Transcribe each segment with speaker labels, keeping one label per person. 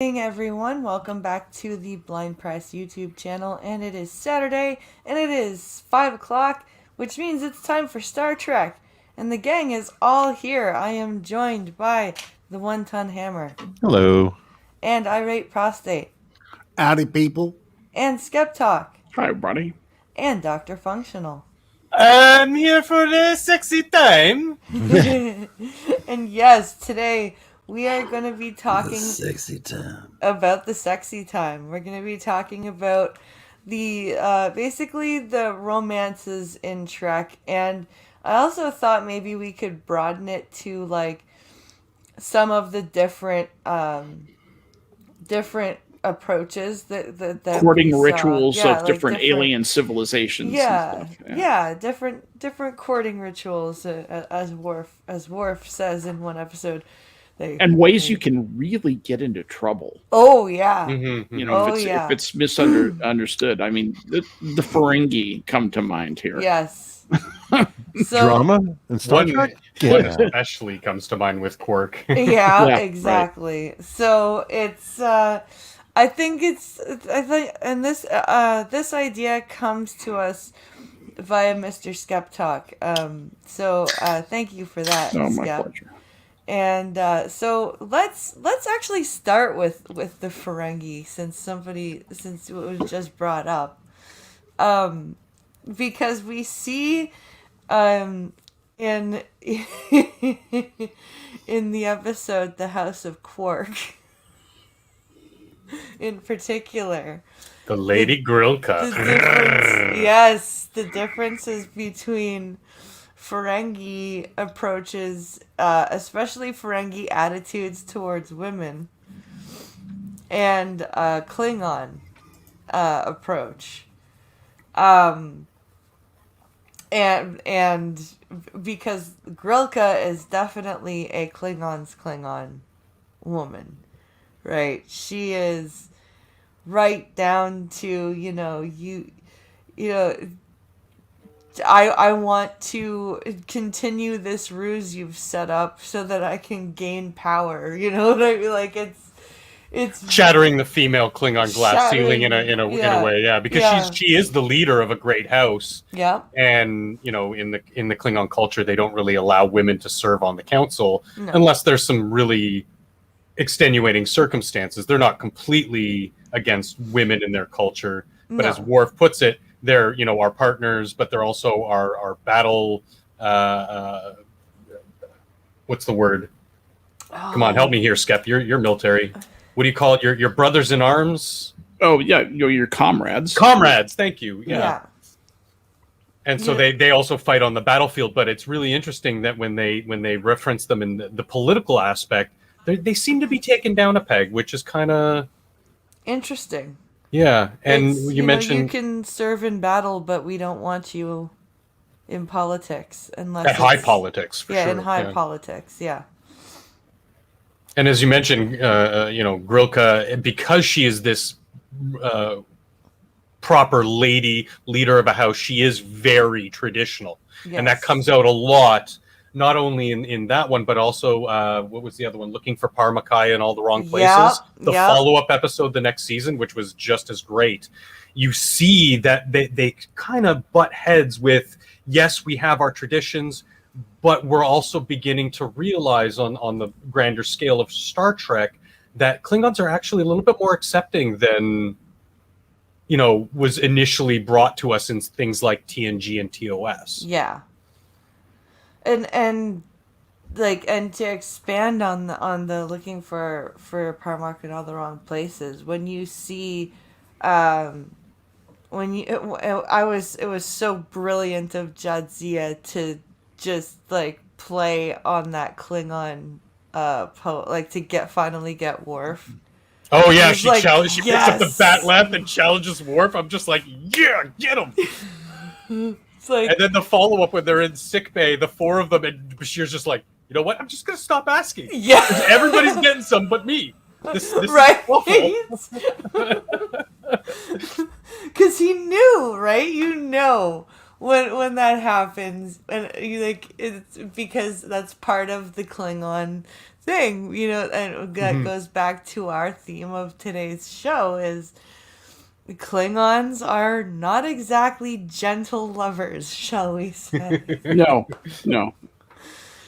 Speaker 1: Hey everyone, welcome back to the Blind Press YouTube channel, and it is Saturday, and it is 5 o'clock, which means it's time for Star Trek, and the gang is all here. I am joined by the One Ton Hammer,
Speaker 2: Hello.
Speaker 1: and Irate Prostate,
Speaker 3: Howdy, people.
Speaker 1: and Skep Talk,
Speaker 2: Hi, buddy.
Speaker 1: and Dr. Functional.
Speaker 4: I'm here for the sexy time.
Speaker 1: And yes, today we are going to be talking
Speaker 3: Sexy time.
Speaker 1: about the sexy time. We're going to be talking about the basically the romances in Trek, and I also thought maybe we could broaden it to like some of the different approaches that
Speaker 2: Courting
Speaker 1: we saw.
Speaker 2: rituals
Speaker 1: Yeah,
Speaker 2: of
Speaker 1: like
Speaker 2: different alien civilizations.
Speaker 1: Yeah,
Speaker 2: and stuff.
Speaker 1: yeah, different courting rituals, as Worf says in one episode.
Speaker 2: And ways you can really get into trouble.
Speaker 1: Oh yeah.
Speaker 4: Mm-hmm.
Speaker 2: You know,
Speaker 1: Oh,
Speaker 2: if it's misunderstood. I mean, the Ferengi come to mind here.
Speaker 1: Yes. So
Speaker 2: Drama
Speaker 3: and Star Trek?
Speaker 4: One especially comes to mind with Quark.
Speaker 1: yeah,
Speaker 2: Yeah,
Speaker 1: exactly. So it's I think and this idea comes to us via Mr. Skep Talk. So thank you for that,
Speaker 2: Oh, my
Speaker 1: Skep.
Speaker 2: pleasure.
Speaker 1: And so let's actually start with the Ferengi, since it was just brought up, because we see in in the episode The House of Quark, in particular,
Speaker 4: The Lady Grilka.
Speaker 1: the differences between Ferengi approaches, especially Ferengi attitudes towards women, and Klingon approach. And because Grilka is definitely a Klingon's Klingon woman, right? She is right down to, I want to continue this ruse you've set up so that I can gain power. You know what I mean? Like it's
Speaker 4: Shattering the female Klingon glass ceiling in a
Speaker 1: yeah.
Speaker 4: way, yeah, because
Speaker 1: Yeah.
Speaker 4: she is the leader of a great house,
Speaker 1: Yeah.
Speaker 4: and in the Klingon culture they don't really allow women to serve on the council
Speaker 1: No.
Speaker 4: unless there's some really extenuating circumstances. They're not completely against women in their culture, but
Speaker 1: No.
Speaker 4: as Worf puts it, they're our partners, but they're also our battle. What's the word? Come on, help me here, Skep. You're military. What do you call it? Your brothers in arms?
Speaker 2: Oh, yeah, your comrades.
Speaker 4: Comrades. Thank you.
Speaker 1: Yeah.
Speaker 4: Yeah. And so
Speaker 1: Yeah.
Speaker 4: they also fight on the battlefield. But it's really interesting that when they reference them in the political aspect, they seem to be taken down a peg, which is kind of
Speaker 1: Interesting.
Speaker 4: yeah. And
Speaker 1: It's,
Speaker 4: you mentioned
Speaker 1: you can serve in battle, but we don't want you in politics unless
Speaker 4: at high
Speaker 1: it's-
Speaker 4: politics for
Speaker 1: yeah,
Speaker 4: sure.
Speaker 1: in high
Speaker 4: yeah.
Speaker 1: politics. Yeah.
Speaker 4: And as you mentioned, Grilka, because she is this proper leader of a house, she is very traditional.
Speaker 1: Yes.
Speaker 4: And that comes out a lot, not only in that one, but also, what was the other one? Looking for Parmakai in all the wrong places. The
Speaker 1: yeah.
Speaker 4: follow-up episode the next season, which was just as great. You see that they kind of butt heads with, yes, we have our traditions, but we're also beginning to realize on the grander scale of Star Trek that Klingons are actually a little bit more accepting than was initially brought to us in things like TNG and TOS.
Speaker 1: Yeah. And to expand on the looking for Parmark in all the wrong places, when you see it was so brilliant of Jadzia to just like play on that Klingon to finally get Worf.
Speaker 4: Oh yeah,
Speaker 1: It's
Speaker 4: she
Speaker 1: like,
Speaker 4: picks up the
Speaker 1: yes!
Speaker 4: bat left and challenges Worf. I'm just like, yeah, get him.
Speaker 1: It's like,
Speaker 4: And then the follow-up when they're in sickbay, the four of them, and Bashir's just like, you know what? I'm just gonna stop asking.
Speaker 1: yeah.
Speaker 4: Everybody's getting some but me. This
Speaker 1: Right.
Speaker 4: is awful.
Speaker 1: Because he knew, right? When that happens, and you it's because that's part of the Klingon thing, and that
Speaker 4: Mhm.
Speaker 1: goes back to our theme of today's show is Klingons are not exactly gentle lovers, shall we say.
Speaker 2: No, no.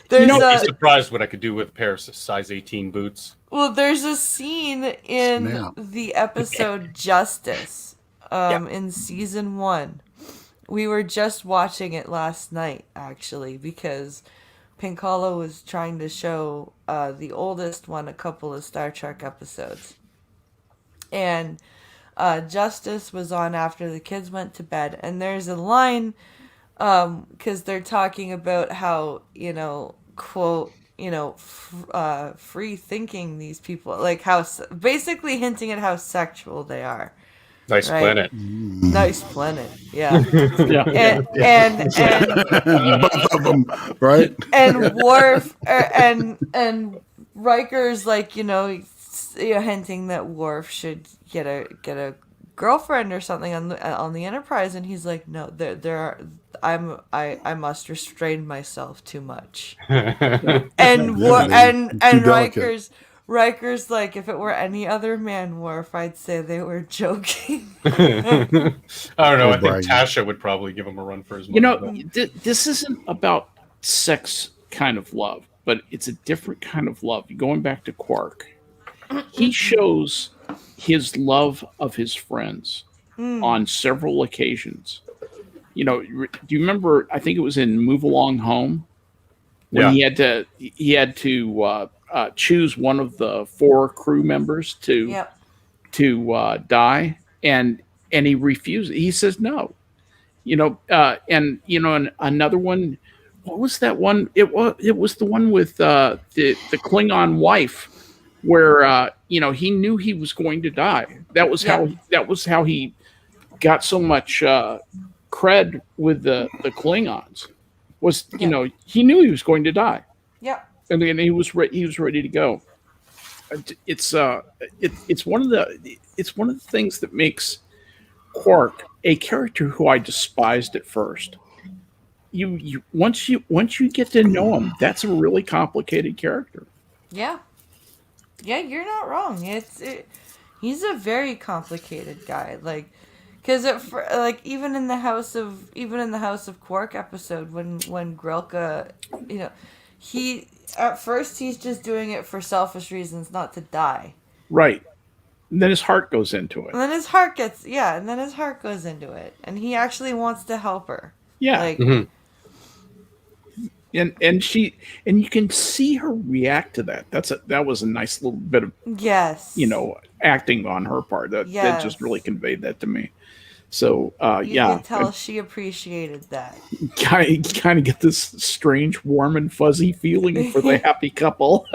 Speaker 1: There's
Speaker 4: You'd be
Speaker 1: a
Speaker 4: surprised what I could do with a pair of size 18 boots.
Speaker 1: there's a scene in
Speaker 3: Snap.
Speaker 1: the episode Justice,
Speaker 4: Yeah.
Speaker 1: in season 1. We were just watching it last night, actually, because Pink Hollow was trying to show the oldest one a couple of Star Trek episodes. And Justice was on after the kids went to bed. And there's a line, because they're talking about how, quote, free thinking these people, like how, basically hinting at how sexual they are.
Speaker 4: Nice
Speaker 1: Right.
Speaker 4: planet.
Speaker 1: Nice planet, yeah.
Speaker 2: Yeah.
Speaker 1: And
Speaker 3: Both of them, right?
Speaker 1: and Worf and Riker's like hinting that Worf should get a girlfriend or something on the Enterprise, and he's like, no, there are, I must restrain myself too much. And and
Speaker 3: Too delicate.
Speaker 1: Riker's like, if it were any other man, Worf, I'd say they were joking.
Speaker 4: I don't know.
Speaker 3: Oh,
Speaker 4: I think
Speaker 3: Brian.
Speaker 4: Tasha would probably give him a run for his money.
Speaker 2: This isn't about sex kind of love, but it's a different kind of love. Going back to Quark, he shows his love of his friends on several occasions. Do you remember? I think it was in Move Along Home when he had to choose one of the 4 crew members to
Speaker 1: Yep.
Speaker 2: die, and he refused. He says no. And another one. What was that one? It was the one with the Klingon wife, where he knew he was going to die. That was how he got so much cred with the Klingons. He knew he was going to die,
Speaker 1: Yep.
Speaker 2: and he was ready to go. It's one of the things that makes Quark a character who I despised at first. You once you get to know him, that's a really complicated character.
Speaker 1: Yeah. Yeah, you're not wrong. He's a very complicated guy. Like, because even in the House of Quark episode, when Grilka, he at first he's just doing it for selfish reasons, not to die.
Speaker 2: Right. And then his heart goes into it.
Speaker 1: And then his heart goes into it, and he actually wants to help her.
Speaker 2: Yeah.
Speaker 1: Like,
Speaker 4: Mhm.
Speaker 2: And you can see her react to that. That was a nice little bit of
Speaker 1: yes.
Speaker 2: acting on her part. That just really conveyed that to me. So
Speaker 1: you can tell she appreciated that.
Speaker 2: Kind of get this strange, warm and fuzzy feeling for the happy couple.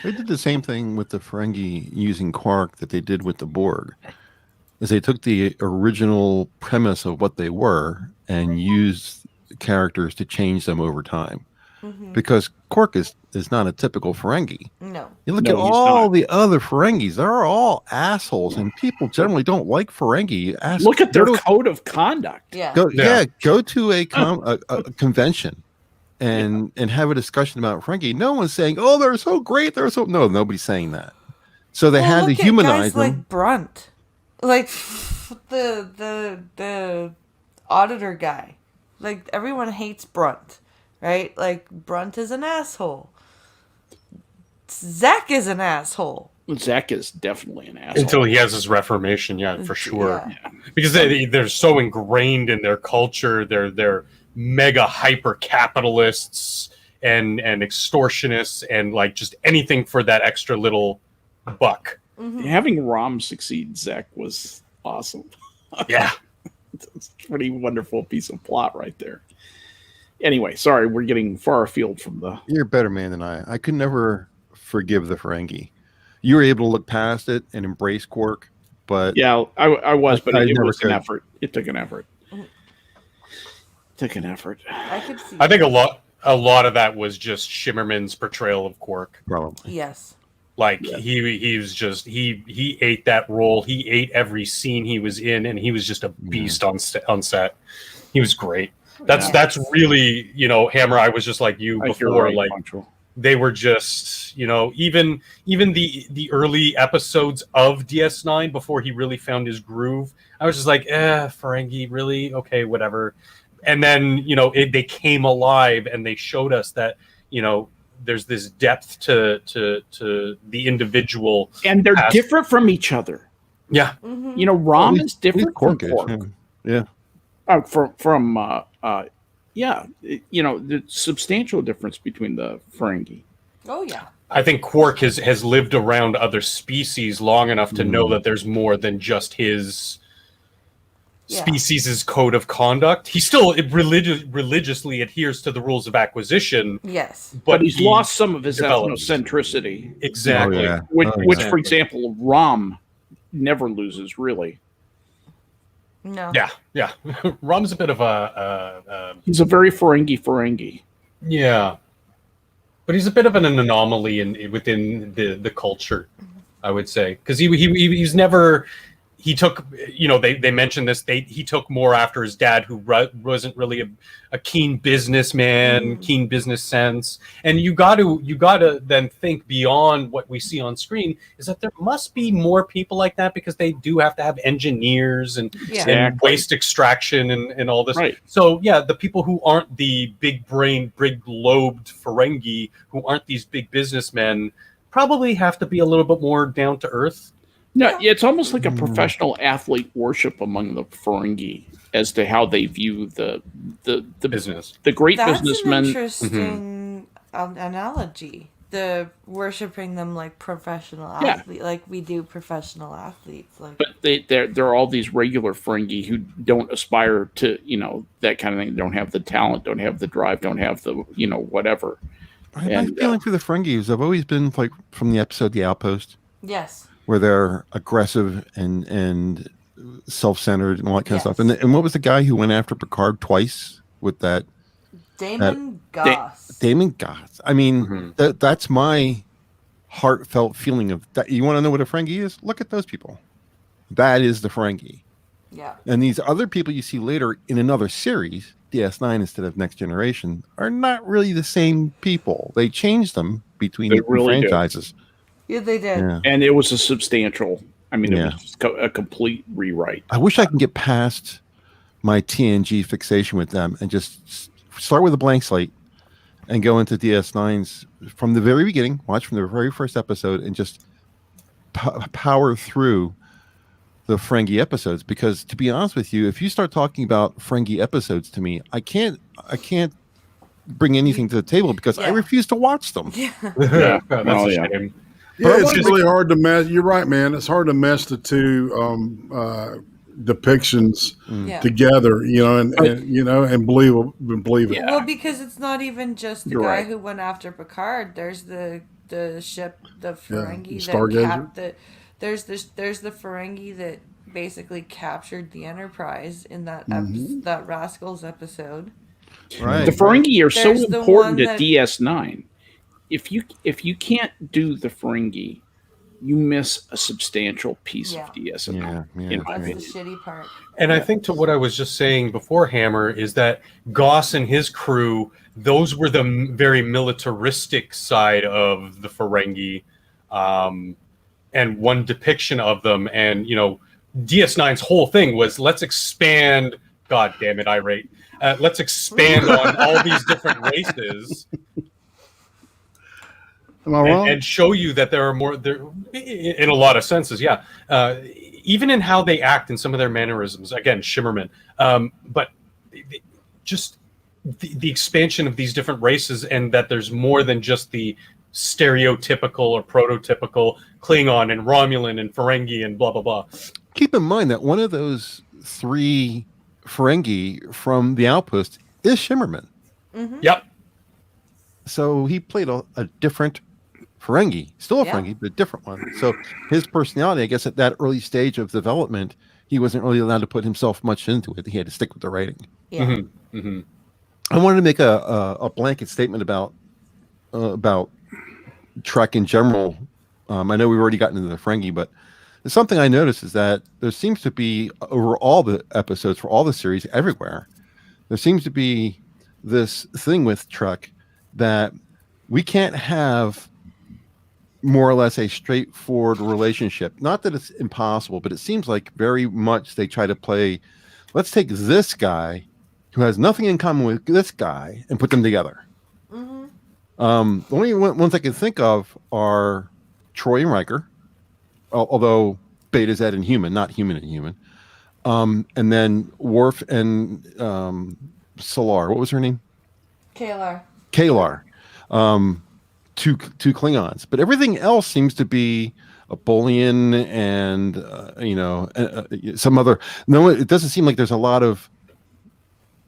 Speaker 5: They did the same thing with the Ferengi using Quark that they did with the Borg. Is they took the original premise of what they were and used characters to change them over time.
Speaker 1: Mm-hmm.
Speaker 5: Because Quark is not a typical Ferengi.
Speaker 1: No.
Speaker 5: You look
Speaker 2: No,
Speaker 5: at
Speaker 2: he's
Speaker 5: all
Speaker 2: not.
Speaker 5: the other Ferengis; they're all assholes, and people generally don't like Ferengi.
Speaker 2: Look at their code of conduct.
Speaker 1: Yeah.
Speaker 5: Go to a convention and have a discussion about Ferengi. No one's saying, "Oh, they're so great." Nobody's saying that. So they had to
Speaker 1: look at
Speaker 5: humanize
Speaker 1: guys
Speaker 5: them.
Speaker 1: like Brunt, like the auditor guy. Like, everyone hates Brunt, right? Like, Brunt is an asshole. Zach is an asshole.
Speaker 2: Zach is definitely an asshole.
Speaker 4: Until he has his reformation, for sure.
Speaker 1: Yeah.
Speaker 4: Because they're so ingrained in their culture. They're mega hyper capitalists and extortionists and like just anything for that extra little buck.
Speaker 1: Mm-hmm.
Speaker 2: Having Rom succeed Zach was awesome.
Speaker 4: Yeah.
Speaker 2: It's a pretty wonderful piece of plot right there. Anyway, sorry, we're getting far afield from the...
Speaker 5: You're a better man than I. I could never forgive the Ferengi. You were able to look past it and embrace Quark, but...
Speaker 2: Yeah, I was, but
Speaker 5: I
Speaker 2: it
Speaker 5: never
Speaker 2: was an
Speaker 5: could.
Speaker 2: effort. It took an effort.
Speaker 1: I could see.
Speaker 4: I think a lot of that was just Shimmerman's portrayal of Quark.
Speaker 5: Probably.
Speaker 1: Yes.
Speaker 4: Like he was just he ate that role. He ate every scene he was in, and he was just a beast on set. He was great. That's really, Hammer. I was just like you
Speaker 2: You're
Speaker 4: before,
Speaker 2: right,
Speaker 4: like
Speaker 2: Pancho.
Speaker 4: they were just, even the early episodes of DS9 before he really found his groove. I was just like, Ferengi, really? Okay, whatever. And then they came alive and they showed us that there's this depth to the individual,
Speaker 2: And they're different from each other.
Speaker 4: Yeah.
Speaker 2: Rom is different from
Speaker 5: Quark is,
Speaker 2: Quark.
Speaker 5: yeah.
Speaker 2: The substantial difference between the Ferengi.
Speaker 1: Oh yeah.
Speaker 4: I think Quark has lived around other species long enough to know that there's more than just his species' code of conduct. He still religiously adheres to the rules of acquisition.
Speaker 1: Yes.
Speaker 2: But he's lost some of his
Speaker 4: develops.
Speaker 2: ethnocentricity.
Speaker 4: Exactly.
Speaker 5: Oh, yeah.
Speaker 2: Which, for example, Rom never loses, really.
Speaker 1: No.
Speaker 4: Yeah. Rom's a bit of a...
Speaker 2: He's a very Ferengi.
Speaker 4: Yeah. But he's a bit of an anomaly within the culture, I would say. Because he's never... He took, they mentioned this. He took more after his dad, who wasn't really a keen businessman, keen business sense. And you got to then think beyond what we see on screen. Is that there must be more people like that, because they do have to have engineers and waste extraction and all this.
Speaker 2: Right.
Speaker 4: So yeah, the people who aren't the big brain, big lobed Ferengi, who aren't these big businessmen, probably have to be a little bit more down to earth.
Speaker 2: No, it's almost like a professional athlete worship among the Ferengi as to how they view the
Speaker 4: business,
Speaker 2: the great
Speaker 1: That's
Speaker 2: businessmen.
Speaker 1: an interesting analogy. The worshiping them like professional athletes, like we do professional athletes. Like,
Speaker 2: but there are all these regular Ferengi who don't aspire to that kind of thing. Don't have the talent, don't have the drive, don't have the whatever.
Speaker 5: My feeling for the Ferengis have always been like from the episode The Outpost.
Speaker 1: yes.
Speaker 5: Where they're aggressive and self-centered and all that kind of stuff. And what was the guy who went after Picard twice with that?
Speaker 1: Damon Goss.
Speaker 5: Damon Goss. I mean, that's my heartfelt feeling of that. You want to know what a Ferengi is? Look at those people. That is the Ferengi.
Speaker 1: Yeah.
Speaker 5: And these other people you see later in another series, DS9 instead of Next Generation, are not really the same people. They changed them between the franchises.
Speaker 1: Yeah, they did.
Speaker 5: Yeah.
Speaker 2: And it was a substantial. I mean, it was a complete rewrite.
Speaker 5: I wish I can get past my TNG fixation with them and just start with a blank slate and go into DS9's from the very beginning, watch from the very first episode, and just power through the Ferengi episodes. Because to be honest with you, if you start talking about Ferengi episodes to me, I can't bring anything to the table because I refuse to watch them.
Speaker 4: That's a shame.
Speaker 3: Yeah, it's really hard to mesh. You're right, man. It's hard to mesh the two depictions together, and believe it.
Speaker 1: Yeah. Well, because it's not even just the guy who went after Picard. There's the ship, the Ferengi that there's the Ferengi that basically captured the Enterprise in that that Rascals episode.
Speaker 5: Right.
Speaker 2: The Ferengi are so important at DS9. If you can't do the Ferengi, you miss a substantial piece of DS9.
Speaker 1: That's the shitty part.
Speaker 4: And I think to what I was just saying before, Hammer, is that Goss and his crew, those were the very militaristic side of the Ferengi, and one depiction of them. And DS9's whole thing was let's expand. God damn it, irate. Let's expand on all these different races.
Speaker 3: Am I wrong?
Speaker 4: And show you that there are more there in a lot of senses, even in how they act in some of their mannerisms. Again, Shimmerman, but just the expansion of these different races, and that there's more than just the stereotypical or prototypical Klingon and Romulan and Ferengi and blah blah blah.
Speaker 5: Keep in mind that one of those three Ferengi from the Outpost is Shimmerman.
Speaker 4: Yep.
Speaker 5: So he played a different Ferengi, still a Ferengi, but a different one. So his personality, I guess, at that early stage of development, he wasn't really allowed to put himself much into it. He had to stick with the writing.
Speaker 1: Yeah.
Speaker 5: I wanted to make a blanket statement about Trek in general. I know we've already gotten into the Ferengi, but there's something I noticed is that there seems to be over all the episodes for all the series everywhere. there seems to be this thing with Trek that we can't have more or less a straightforward relationship. Not that it's impossible, but it seems like very much they try to play, let's take this guy who has nothing in common with this guy and put them together. The only ones I can think of are Troy and Riker, although Beta's Ed and human, not human and human. And then Worf and Solar. What was her name?
Speaker 1: Kalar.
Speaker 5: Kalar. Two Klingons, but everything else seems to be a Bolian and some other. No, it doesn't seem like there's a lot of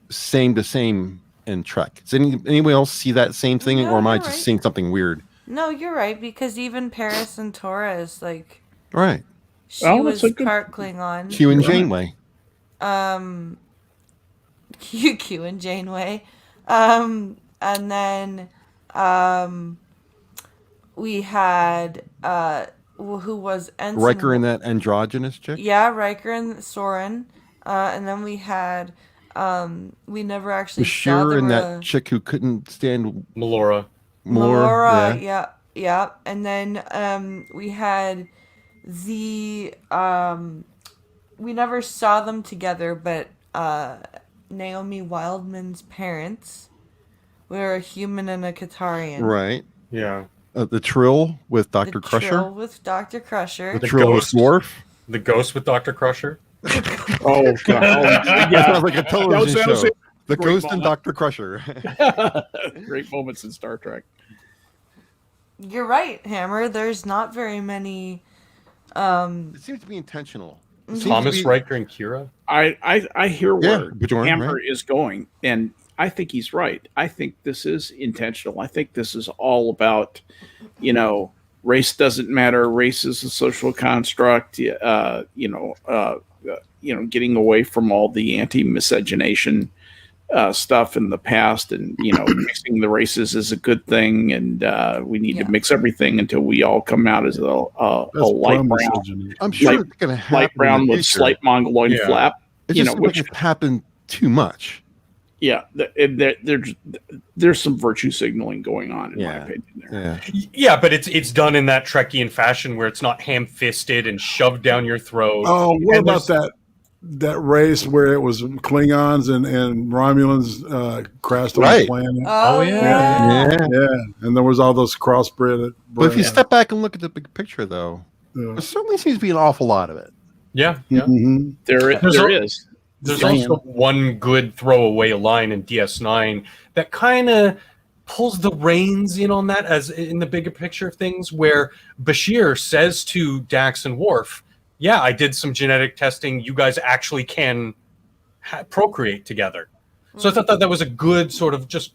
Speaker 5: same to same in Trek. Does anyone else see that same thing,
Speaker 1: No,
Speaker 5: or am I
Speaker 1: you're
Speaker 5: just
Speaker 1: right.
Speaker 5: seeing something weird?
Speaker 1: No, you're right, because even Paris and Torres, like,
Speaker 5: Right.
Speaker 1: she
Speaker 2: Oh,
Speaker 1: was
Speaker 2: that's a good-
Speaker 1: part Klingon.
Speaker 5: Q and
Speaker 2: You're right.
Speaker 5: Janeway.
Speaker 1: Q and Janeway. And then we had who was Ensign
Speaker 5: Riker and that androgynous chick.
Speaker 1: Yeah, Riker and Soren. And then we had we never actually saw
Speaker 5: Bashir
Speaker 1: the
Speaker 5: and that chick who couldn't stand
Speaker 4: Melora.
Speaker 1: Melora,
Speaker 5: Yeah.
Speaker 1: yeah. And then we had the we never saw them together, but Naomi Wildman's parents were a human and a Katarian.
Speaker 5: Right.
Speaker 4: Yeah.
Speaker 5: The Trill with Dr.
Speaker 1: The
Speaker 5: Crusher.
Speaker 1: Trill with Dr. Crusher.
Speaker 5: The Trill with
Speaker 4: Ghost.
Speaker 5: Worf.
Speaker 4: The Ghost with Dr. Crusher.
Speaker 2: Oh god!
Speaker 5: That sounds like a television
Speaker 2: that was
Speaker 5: show.
Speaker 2: it.
Speaker 5: The
Speaker 2: Great
Speaker 5: Ghost and
Speaker 2: moment.
Speaker 5: Dr. Crusher.
Speaker 2: Great moments in Star Trek.
Speaker 1: You're right, Hammer. There's not very many.
Speaker 5: It seems to be intentional. It seems to
Speaker 4: Thomas
Speaker 5: be-
Speaker 4: Riker and Kira.
Speaker 2: I hear
Speaker 5: Yeah,
Speaker 2: where
Speaker 5: Bjorn,
Speaker 2: Hammer
Speaker 5: right?
Speaker 2: is going, and I think he's right. I think this is intentional. I think this is all about, race doesn't matter. Race is a social construct. Getting away from all the anti-miscegenation stuff in the past, and mixing the races is a good thing, and we need
Speaker 1: Yeah.
Speaker 2: to mix everything until we all come out as a
Speaker 3: That's
Speaker 2: light
Speaker 3: plum
Speaker 2: brown,
Speaker 3: misogyny.
Speaker 5: I'm sure
Speaker 2: light-
Speaker 5: it's going to happen.
Speaker 2: light brown
Speaker 5: in the
Speaker 2: with
Speaker 5: future.
Speaker 2: slight mongoloid
Speaker 4: Yeah.
Speaker 2: flap.
Speaker 5: It
Speaker 2: you
Speaker 5: just
Speaker 2: know,
Speaker 5: seems like
Speaker 2: which
Speaker 5: it's happened too much.
Speaker 2: yeah, there's some virtue signaling going on in my
Speaker 5: Yeah.
Speaker 2: opinion there.
Speaker 5: Yeah.
Speaker 4: Yeah, but it's done in that Trekkian fashion where it's not ham-fisted and shoved down your throat.
Speaker 3: Oh, what
Speaker 4: And
Speaker 3: about that race where it was Klingons and Romulans crashed on the
Speaker 5: Right.
Speaker 3: planet?
Speaker 1: Oh,
Speaker 4: yeah.
Speaker 1: yeah.
Speaker 3: Yeah, and there was all those crossbred.
Speaker 5: But if you
Speaker 3: bred-
Speaker 5: step back and look at the big picture, though,
Speaker 3: Yeah.
Speaker 5: there certainly seems to be an awful lot of it.
Speaker 4: Yeah, yeah.
Speaker 3: Mhm.
Speaker 2: There
Speaker 4: There's
Speaker 2: is.
Speaker 4: There's
Speaker 2: Saying-
Speaker 4: also one good throwaway line in DS9 that kind of pulls the reins in on that, as in the bigger picture of things, where Bashir says to Dax and Worf, "Yeah, I did some genetic testing. You guys actually can procreate together." So I thought that was a good sort of just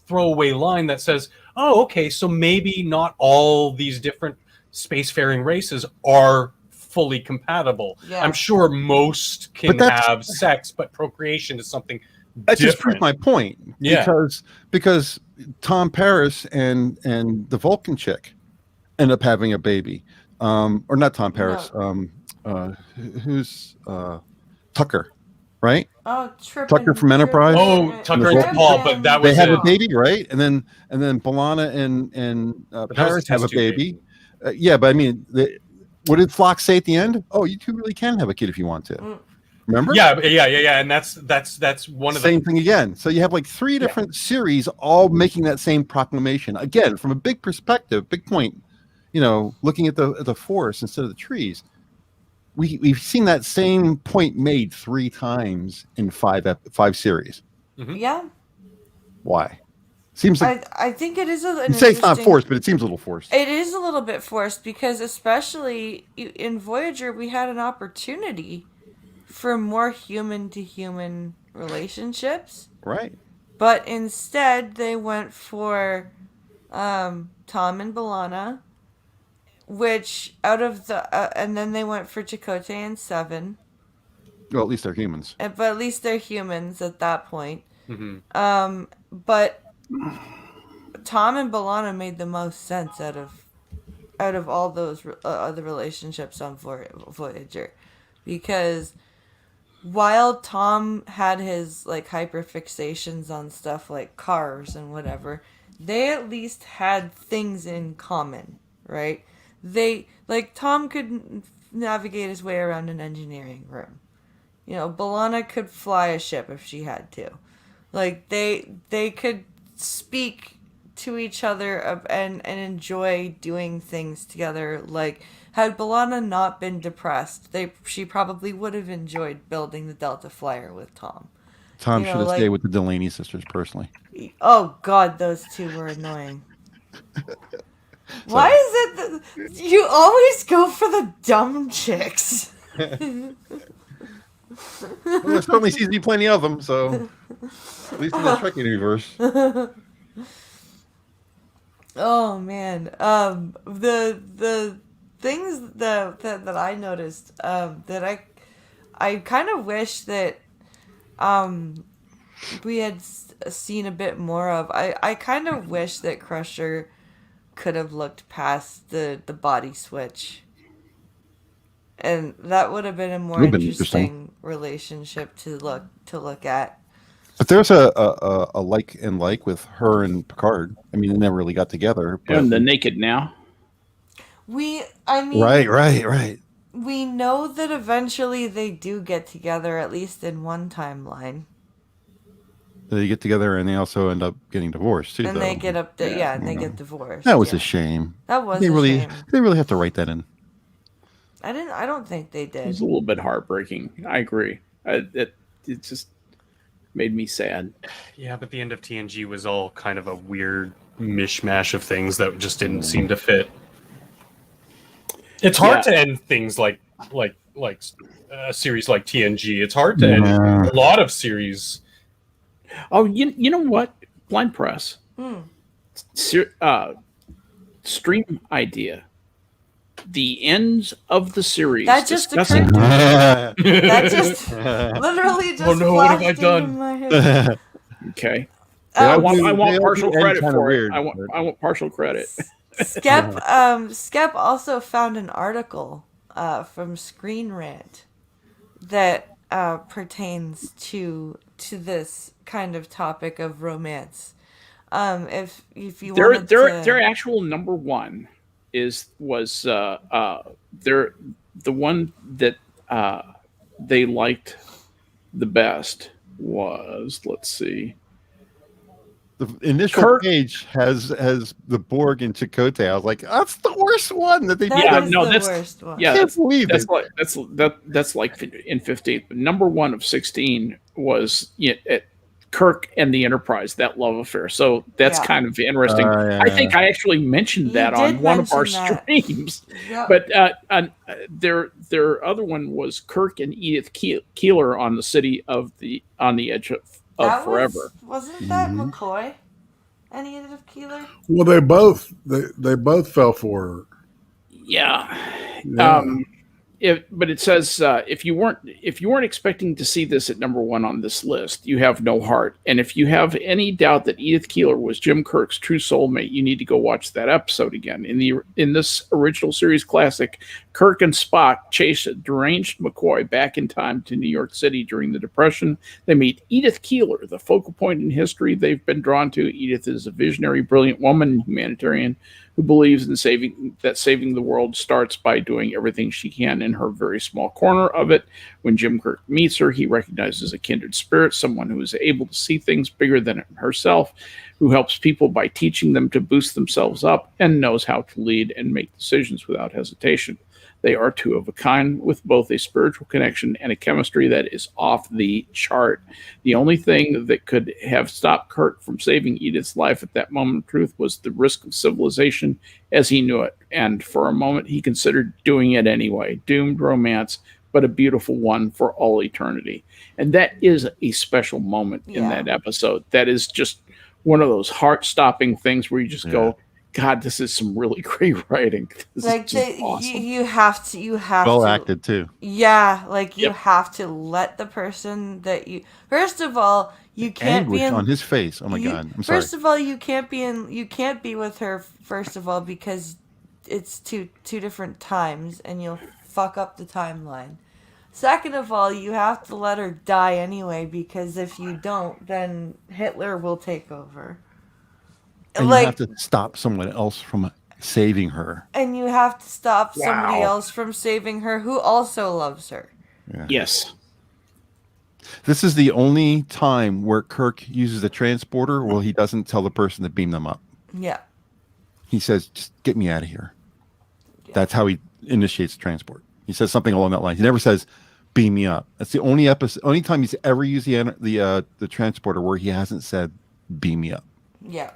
Speaker 4: throwaway line that says, "Oh, okay, so maybe not all these different spacefaring races are fully compatible.
Speaker 1: Yeah.
Speaker 4: I'm sure most can
Speaker 5: But that's-
Speaker 4: have sex, but procreation is something
Speaker 5: That just proves
Speaker 4: different."
Speaker 5: my point.
Speaker 4: Yeah.
Speaker 5: Because Tom Paris and the Vulcan chick end up having a baby, or not Tom Paris. Who's Tucker, right?
Speaker 1: Oh, Trip
Speaker 5: Tucker
Speaker 1: and-
Speaker 5: from Enterprise?
Speaker 4: Oh, Tucker and
Speaker 5: Vulcan.
Speaker 4: Paul, but that
Speaker 5: They
Speaker 4: was
Speaker 5: have
Speaker 4: it.
Speaker 5: a baby, right? And then B'Elanna and
Speaker 4: that was a
Speaker 5: Paris have a
Speaker 4: test tube
Speaker 5: baby. Yeah, but I mean, what did Flock say at the end? Oh, you two really can have a kid if you want to.
Speaker 1: Mm.
Speaker 5: Remember?
Speaker 4: Yeah, and that's one of the
Speaker 5: Same thing again. So you have like three different series all making that same proclamation. Again, from a big perspective, big point, looking at the forest instead of the trees. We've seen that same point made 3 times in 5 series.
Speaker 1: Yeah,
Speaker 5: Why? Seems like
Speaker 1: I think it is an
Speaker 5: you say it's not
Speaker 1: interesting-
Speaker 5: forced, but it seems a little forced.
Speaker 1: It is a little bit forced because, especially in Voyager, we had an opportunity for more human to human relationships,
Speaker 5: Right.
Speaker 1: but instead they went for Tom and B'Elanna, which out of the and then they went for Chakotay and Seven,
Speaker 5: Well, at least they're humans.
Speaker 1: but at least they're humans at that point.
Speaker 4: Mhm.
Speaker 1: But Tom and B'Elanna made the most sense out of all those other relationships on Voyager, because while Tom had his like hyperfixations on stuff like cars and whatever, they at least had things in common, right? They like Tom could navigate his way around an engineering room. You know, Balana could fly a ship if she had to. Like they could speak to each other and enjoy doing things together. Like had Balana not been depressed, she probably would have enjoyed building the Delta Flyer with Tom.
Speaker 5: Tom
Speaker 1: You
Speaker 5: should
Speaker 1: know,
Speaker 5: have
Speaker 1: like
Speaker 5: stayed with the Delaney sisters personally.
Speaker 1: oh god, those two were annoying. Why
Speaker 5: Sorry.
Speaker 1: is it that you always go for the dumb chicks?
Speaker 5: Well, there certainly seems to be plenty of them, so at least in the Trek universe.
Speaker 1: Oh man, the things that I noticed that I kind of wish that we had seen a bit more of. I kind of wish that Crusher could have looked past the body switch, and that would have been a more
Speaker 5: Would've been
Speaker 1: interesting relationship to look at.
Speaker 5: But there's a like and like with her and Picard. I mean, they never really got together. But
Speaker 2: And the Naked Now.
Speaker 1: I mean,
Speaker 5: right.
Speaker 1: we know that eventually they do get together, at least in one timeline.
Speaker 5: They get together and they also end up getting divorced too.
Speaker 1: And
Speaker 5: though.
Speaker 1: they get up to,
Speaker 2: Yeah.
Speaker 1: and they get divorced.
Speaker 5: That was
Speaker 1: yeah.
Speaker 5: a shame.
Speaker 1: That was
Speaker 5: They
Speaker 1: a
Speaker 5: really,
Speaker 1: shame.
Speaker 5: they really have to write that in.
Speaker 1: I don't think they
Speaker 2: It was
Speaker 1: did.
Speaker 2: a little bit heartbreaking. I agree. It just made me sad.
Speaker 4: Yeah, but the end of TNG was all kind of a weird mishmash of things that just didn't seem to fit. It's hard to end things like a series like TNG. It's hard to end a lot of series.
Speaker 2: Oh, you know what? Blind Press. Stream idea. The ends of the series.
Speaker 1: That just
Speaker 2: discussing-
Speaker 1: occurred to me. That just literally just
Speaker 4: no, what have I
Speaker 1: flashed
Speaker 4: done?
Speaker 1: into my head.
Speaker 2: Okay.
Speaker 1: Oh,
Speaker 2: I want
Speaker 5: they all
Speaker 2: partial
Speaker 5: do end
Speaker 2: credit
Speaker 5: kinda
Speaker 2: for
Speaker 5: weird,
Speaker 2: it. I want partial credit.
Speaker 1: Skep also found an article from Screen Rant that pertains to this kind of topic of romance. If you wanted
Speaker 2: Their actual number one was their the one that they liked the best was, let's see.
Speaker 5: The initial
Speaker 2: Kirk-
Speaker 5: page has the Borg and Chakotay. I was like, that's the worst one that they
Speaker 1: that
Speaker 5: did.
Speaker 2: Yeah,
Speaker 1: is
Speaker 2: no,
Speaker 1: the
Speaker 2: that's-
Speaker 1: worst one.
Speaker 2: Yeah,
Speaker 5: I can't believe
Speaker 2: that's
Speaker 5: it.
Speaker 2: that's like in 15. But number one of 16 was Kirk and the Enterprise, that love affair. So that's
Speaker 1: Yeah.
Speaker 2: kind of interesting.
Speaker 5: Yeah.
Speaker 2: I think I actually mentioned
Speaker 1: You
Speaker 2: that
Speaker 1: did
Speaker 2: on one of our
Speaker 1: mention that.
Speaker 2: streams.
Speaker 1: Yeah.
Speaker 2: But their other one was Kirk and Edith Keeler on the city on the edge of forever.
Speaker 1: Wasn't that McCoy? Any of Keeler?
Speaker 3: Well, they both fell for her.
Speaker 2: Yeah.
Speaker 3: Yeah.
Speaker 2: But it says if you weren't expecting to see this at number one on this list, you have no heart. And if you have any doubt that Edith Keeler was Jim Kirk's true soulmate, you need to go watch that episode again. In this original series classic, Kirk and Spock chase a deranged McCoy back in time to New York City during the Depression. They meet Edith Keeler, the focal point in history they've been drawn to. Edith is a visionary, brilliant woman, humanitarian, who believes in saving the world starts by doing everything she can in her very small corner of it. When Jim Kirk meets her, he recognizes a kindred spirit, someone who is able to see things bigger than herself, who helps people by teaching them to boost themselves up, and knows how to lead and make decisions without hesitation. They are two of a kind, with both a spiritual connection and a chemistry that is off the chart. The only thing that could have stopped Kirk from saving Edith's life at that moment of truth was the risk of civilization as he knew it. And for a moment, he considered doing it anyway. Doomed romance, but a beautiful one for all eternity. And that is a special moment in that episode. That is just one of those heart-stopping things where you just go, God, this is some really great writing. This
Speaker 1: Like
Speaker 2: is just awesome.
Speaker 1: you have to
Speaker 5: Well acted too.
Speaker 1: Yeah, like you
Speaker 2: Yep.
Speaker 1: have to let the person that you first of all you can't
Speaker 5: Anguish
Speaker 1: be in
Speaker 5: on his face. Oh my God! I'm sorry.
Speaker 1: First of all, you can't be with her. First of all, because it's two different times, and you'll fuck up the timeline. Second of all, you have to let her die anyway, because if you don't, then Hitler will take over.
Speaker 5: And you have to stop someone else from saving her.
Speaker 1: And you have to stop somebody
Speaker 2: Wow.
Speaker 1: else from saving her who also loves her.
Speaker 5: Yeah.
Speaker 2: Yes.
Speaker 5: This is the only time where Kirk uses the transporter. Well, he doesn't tell the person to beam them up.
Speaker 1: Yeah.
Speaker 5: He says, "Just get me out of here." That's how he initiates transport. He says something along that line. He never says, "Beam me up." That's the only time he's ever used the transporter where he hasn't said, "Beam me up."
Speaker 1: Yeah.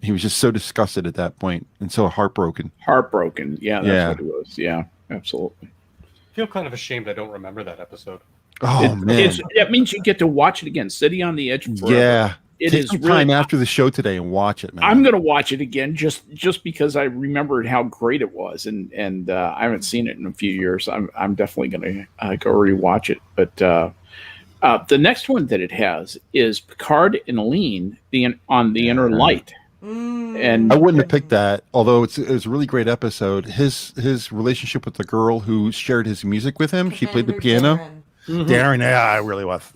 Speaker 5: He was just so disgusted at that point and so heartbroken.
Speaker 2: Heartbroken. Yeah, that's
Speaker 5: Yeah.
Speaker 2: what it was. Yeah, absolutely.
Speaker 4: I feel kind of ashamed I don't remember that episode.
Speaker 5: Oh man,
Speaker 2: That means you get to watch it again, sitting on the edge forever.
Speaker 5: yeah.
Speaker 2: It
Speaker 5: Take
Speaker 2: is
Speaker 5: some
Speaker 2: really
Speaker 5: time after the show today and watch it, man.
Speaker 2: I'm going to watch it again just because I remembered how great it was, and I haven't seen it in a few years. I'm definitely going to go rewatch it. But the next one that it has is Picard and Lean on the Inner Light, and
Speaker 5: I wouldn't have picked that, although it was a really great episode. His relationship with the girl who shared his music with him, she played the piano. Darren, yeah,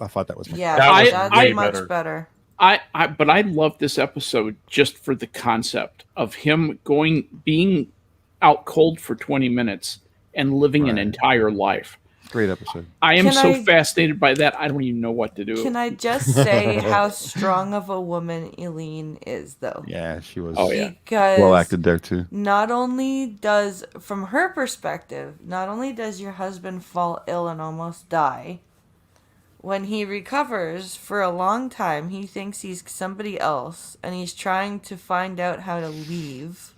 Speaker 5: I thought that was much
Speaker 1: Yeah,
Speaker 4: That was
Speaker 1: that's
Speaker 4: way
Speaker 1: much
Speaker 4: better.
Speaker 1: better.
Speaker 2: but I love this episode just for the concept of him being out cold for 20 minutes and living an entire life.
Speaker 5: great episode.
Speaker 2: I am
Speaker 1: Can I-
Speaker 2: fascinated by that. I don't even know what to do.
Speaker 1: Can I just say how strong of a woman Eileen is, though?
Speaker 5: Yeah, she was
Speaker 2: Oh, yeah.
Speaker 1: Because
Speaker 5: well acted there too.
Speaker 1: not only does, from her perspective, not only does your husband fall ill and almost die, when he recovers for a long time, he thinks he's somebody else, and he's trying to find out how to leave.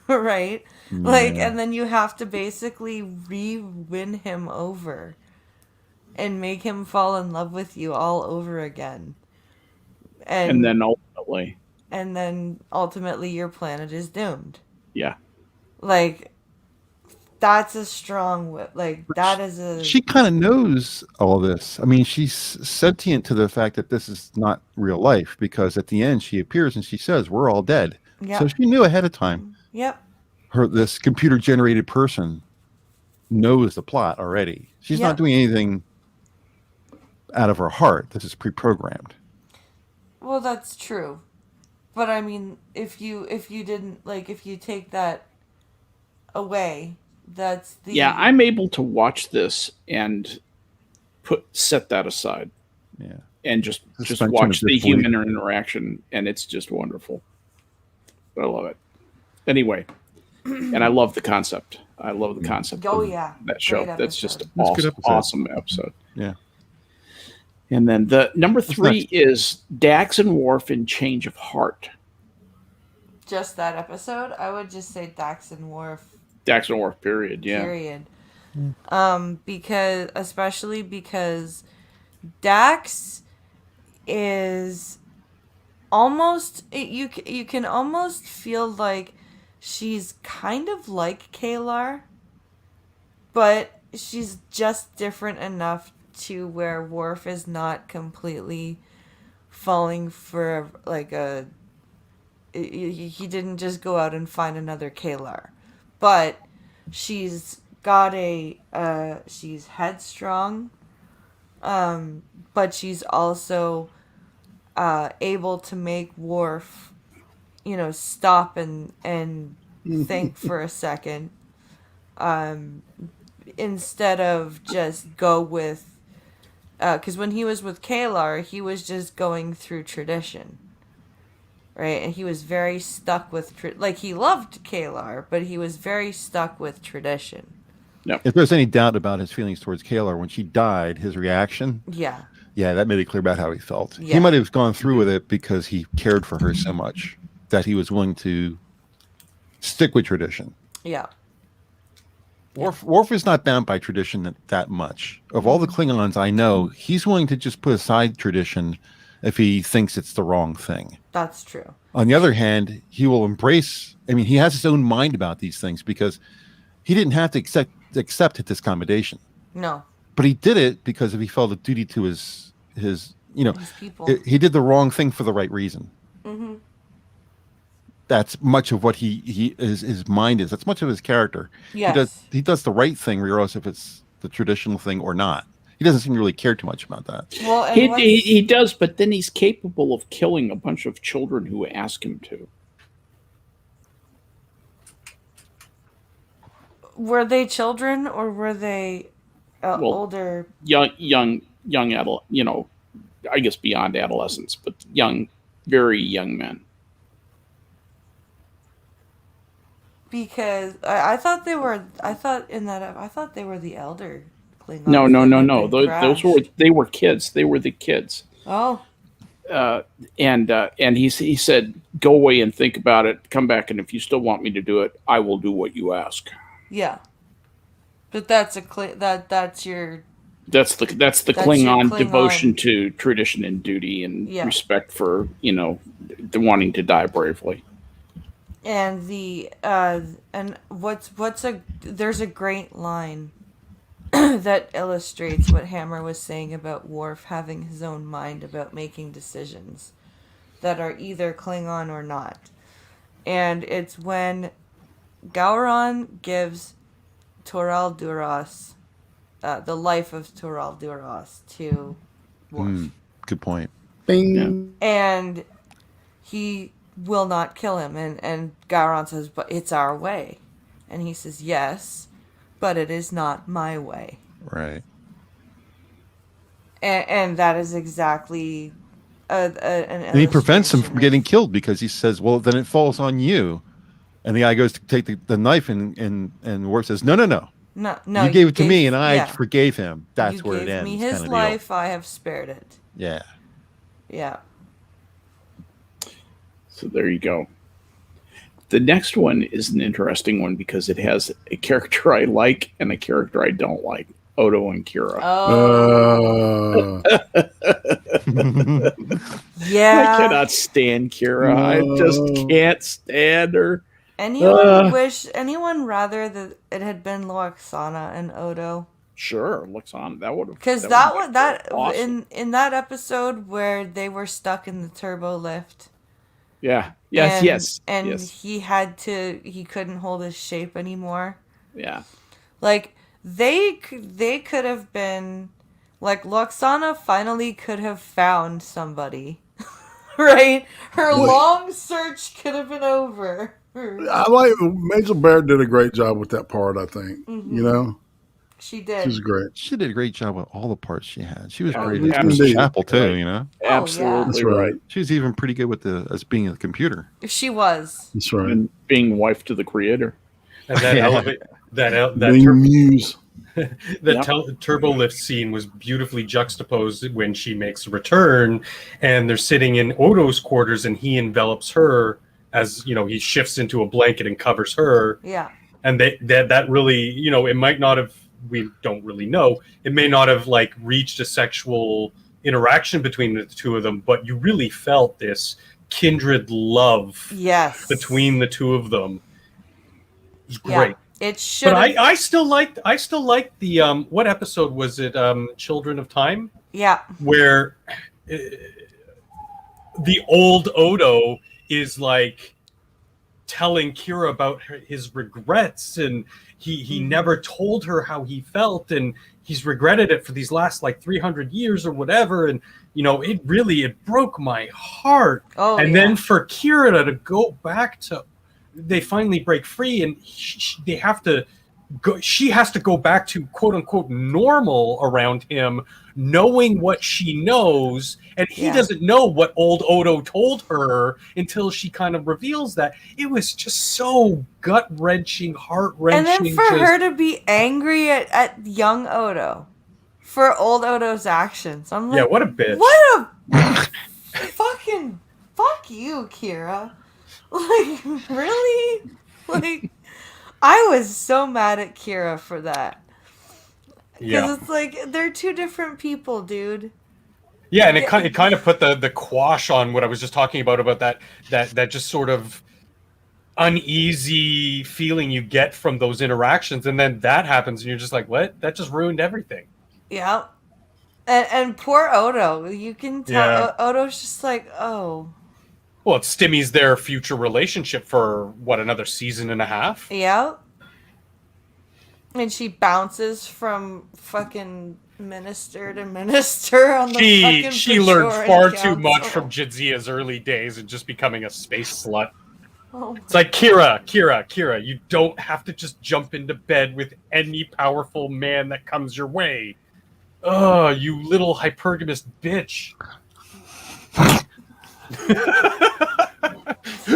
Speaker 1: Right? Like, and then you have to basically re-win him over and make him fall in love with you all over again.
Speaker 2: And then ultimately your planet is doomed. Yeah.
Speaker 1: Like, that's a strong that is a
Speaker 5: She kind of knows all this. I mean, she's sentient to the fact that this is not real life, because at the end she appears and she says, "We're all dead."
Speaker 1: Yep.
Speaker 5: So she knew ahead of time.
Speaker 1: Yep.
Speaker 5: This computer generated person knows the plot already. She's
Speaker 1: Yeah.
Speaker 5: not doing anything out of her heart. This is pre-programmed.
Speaker 1: Well, that's true. But I mean, if you didn't, like, if you take that away, that's the
Speaker 2: Yeah, I'm able to watch this and set that aside.
Speaker 5: Yeah.
Speaker 2: And just
Speaker 5: Suspension
Speaker 2: watch
Speaker 5: of
Speaker 2: the
Speaker 5: disbelief.
Speaker 2: human interaction, and it's just wonderful. I love it. Anyway, and I love the concept. I love the concept.
Speaker 1: Oh,
Speaker 2: of
Speaker 1: yeah.
Speaker 2: that show.
Speaker 1: Great
Speaker 2: That's just
Speaker 1: episode.
Speaker 5: That's a good
Speaker 2: awesome,
Speaker 5: episode.
Speaker 2: awesome episode.
Speaker 5: Yeah.
Speaker 2: And then the number 3
Speaker 5: next?
Speaker 2: is Dax and Worf in Change of Heart.
Speaker 1: just that episode. I would just say Dax and Worf.
Speaker 2: Dax and Worf, period. Yeah.
Speaker 1: Period. Especially because Dax is almost you can almost feel like she's kind of like Kalar, but she's just different enough to where Worf is not completely falling for like a he didn't just go out and find another Kalar, but she's got she's headstrong, but she's also able to make Worf, stop and think for a second, instead of just go with, because when he was with Kalar, he was just going through tradition. Right, and he was very stuck with he loved Kalar, but he was very stuck with tradition.
Speaker 5: If there's any doubt about his feelings towards Kalar, when she died, his reaction,
Speaker 1: Yeah,
Speaker 5: that made it clear about how he felt.
Speaker 1: Yeah.
Speaker 5: He might have gone through with it because he cared for her so much that he was willing to stick with tradition.
Speaker 1: yeah,
Speaker 5: Worf is not bound by tradition that much. Of all the Klingons I know, he's willing to just put aside tradition if he thinks it's the wrong thing.
Speaker 1: that's true.
Speaker 5: On the other hand, he will embrace, he has his own mind about these things because he didn't have to accept this accommodation.
Speaker 1: No,
Speaker 5: But he did it because he felt a duty to his
Speaker 1: these people.
Speaker 5: he did the wrong thing for the right reason.
Speaker 1: Mm-hmm.
Speaker 5: that's much of what he is, his mind is. That's much of his character.
Speaker 1: Yes.
Speaker 5: He does the right thing regardless if it's the traditional thing or not. He doesn't seem to really care too much about that.
Speaker 1: Well, and
Speaker 2: He does, but then he's capable of killing a bunch of children who ask him to.
Speaker 1: were they children or were they older?
Speaker 2: Young I guess beyond adolescence, but very young men.
Speaker 1: Because I thought they were. I thought they were the elder Klingons.
Speaker 2: No.
Speaker 1: That had been
Speaker 2: They were kids. They were the kids.
Speaker 1: Oh,
Speaker 2: And he said, "Go away and think about it. Come back, and if you still want me to do it, I will do what you ask."
Speaker 1: yeah. But that's that's your.
Speaker 2: That's the
Speaker 1: That's your
Speaker 2: Klingon
Speaker 1: Klingon.
Speaker 2: devotion to tradition and duty and
Speaker 1: Yeah.
Speaker 2: respect for the wanting to die bravely.
Speaker 1: And there's a great line that illustrates what Hammer was saying about Worf having his own mind about making decisions that are either Klingon or not. And it's when Gowron gives Toral Duras, the life of Toral Duras to Worf.
Speaker 5: Good point.
Speaker 3: Bing.
Speaker 1: And he will not kill him. And Gowron says, but it's our way. And he says, yes, but it is not my way.
Speaker 5: Right.
Speaker 1: And that is exactly an
Speaker 5: And he prevents him from getting killed because he says, well, then it falls on you. And the guy goes to take the knife and Worf says, no.
Speaker 1: No,
Speaker 5: You gave it to me and I
Speaker 1: yeah.
Speaker 5: forgave him. That's
Speaker 1: You
Speaker 5: where it
Speaker 1: gave
Speaker 5: ends.
Speaker 1: me his
Speaker 5: kind of
Speaker 1: life,
Speaker 5: deal.
Speaker 1: I have spared it.
Speaker 5: Yeah.
Speaker 1: Yeah.
Speaker 2: So there you go. The next one is an interesting one because it has a character I like and a character I don't like. Odo and Kira.
Speaker 1: Oh, yeah.
Speaker 2: I cannot stand Kira. I just can't stand her.
Speaker 1: Anyone rather that it had been Loaxana and Odo?
Speaker 2: Sure, looks on. That would have
Speaker 1: Because
Speaker 2: awesome.
Speaker 1: in that episode where they were stuck in the turbo lift.
Speaker 2: Yeah. Yes.
Speaker 1: And
Speaker 2: yes.
Speaker 1: he couldn't hold his shape anymore.
Speaker 2: Yeah.
Speaker 1: Like they could have been like Loxana finally could have found somebody. Right? Her long search could have been over.
Speaker 3: I like Major Barrett did a great job with that part. I think
Speaker 1: She did.
Speaker 3: she's great.
Speaker 5: She did a great job with all the parts she had. She was great
Speaker 3: yeah,
Speaker 5: at Miss
Speaker 3: indeed.
Speaker 5: Chapel too,
Speaker 2: Right.
Speaker 1: Oh,
Speaker 2: Absolutely
Speaker 3: That's
Speaker 2: right.
Speaker 3: right.
Speaker 5: She was even pretty good with as being a computer.
Speaker 1: She was.
Speaker 3: That's right.
Speaker 2: And being wife to the creator.
Speaker 4: And that
Speaker 5: Yeah.
Speaker 4: elevate that
Speaker 3: Being muse.
Speaker 4: turbo lift scene was beautifully juxtaposed when she makes a return, and they're sitting in Odo's quarters, and he envelops her as he shifts into a blanket and covers her.
Speaker 1: Yeah.
Speaker 4: And that really, it might not have. We don't really know. It may not have reached a sexual interaction between the two of them, but you really felt this kindred love
Speaker 1: Yes.
Speaker 4: between the two of them. It was
Speaker 1: Yeah.
Speaker 4: great.
Speaker 1: It should.
Speaker 4: But I still liked the what episode was it? Children of Time,
Speaker 1: Yeah.
Speaker 4: where the old Odo is telling Kira about his regrets, and he never told her how he felt, and he's regretted it for these last 300 years or whatever, and it broke my heart.
Speaker 1: Oh,
Speaker 4: and
Speaker 1: yeah.
Speaker 4: then for Kira to go back to, they finally break free, and they have to go. She has to go back to quote unquote normal around him, knowing what she knows, and he
Speaker 1: Yeah.
Speaker 4: doesn't know what old Odo told her until she kind of reveals that. It was just so gut wrenching, heart wrenching.
Speaker 1: And then for her to be angry at young Odo for old Odo's actions, I'm like,
Speaker 4: yeah, what a bitch.
Speaker 1: What a fucking fuck you, Kira. Really? I was so mad at Kira for that.
Speaker 4: Yeah,
Speaker 1: Because it's they're two different people, dude.
Speaker 4: yeah, and it kind of put the quash on what I was just talking about that just sort of uneasy feeling you get from those interactions, and then that happens, and you're just like, what? That just ruined everything.
Speaker 1: Yeah. And poor Odo. You can tell
Speaker 4: Yeah.
Speaker 1: Odo's just like, oh.
Speaker 4: Well, it stymies their future relationship for what, another season and a half?
Speaker 1: Yeah. And she bounces from fucking minister to minister on the fucking
Speaker 4: She learned
Speaker 1: Bajoran
Speaker 4: far too
Speaker 1: Council.
Speaker 4: much from Jadzia's early days and just becoming a space slut.
Speaker 1: Oh.
Speaker 4: It's like, Kira, you don't have to just jump into bed with any powerful man that comes your way. Oh, you little hypergamous bitch.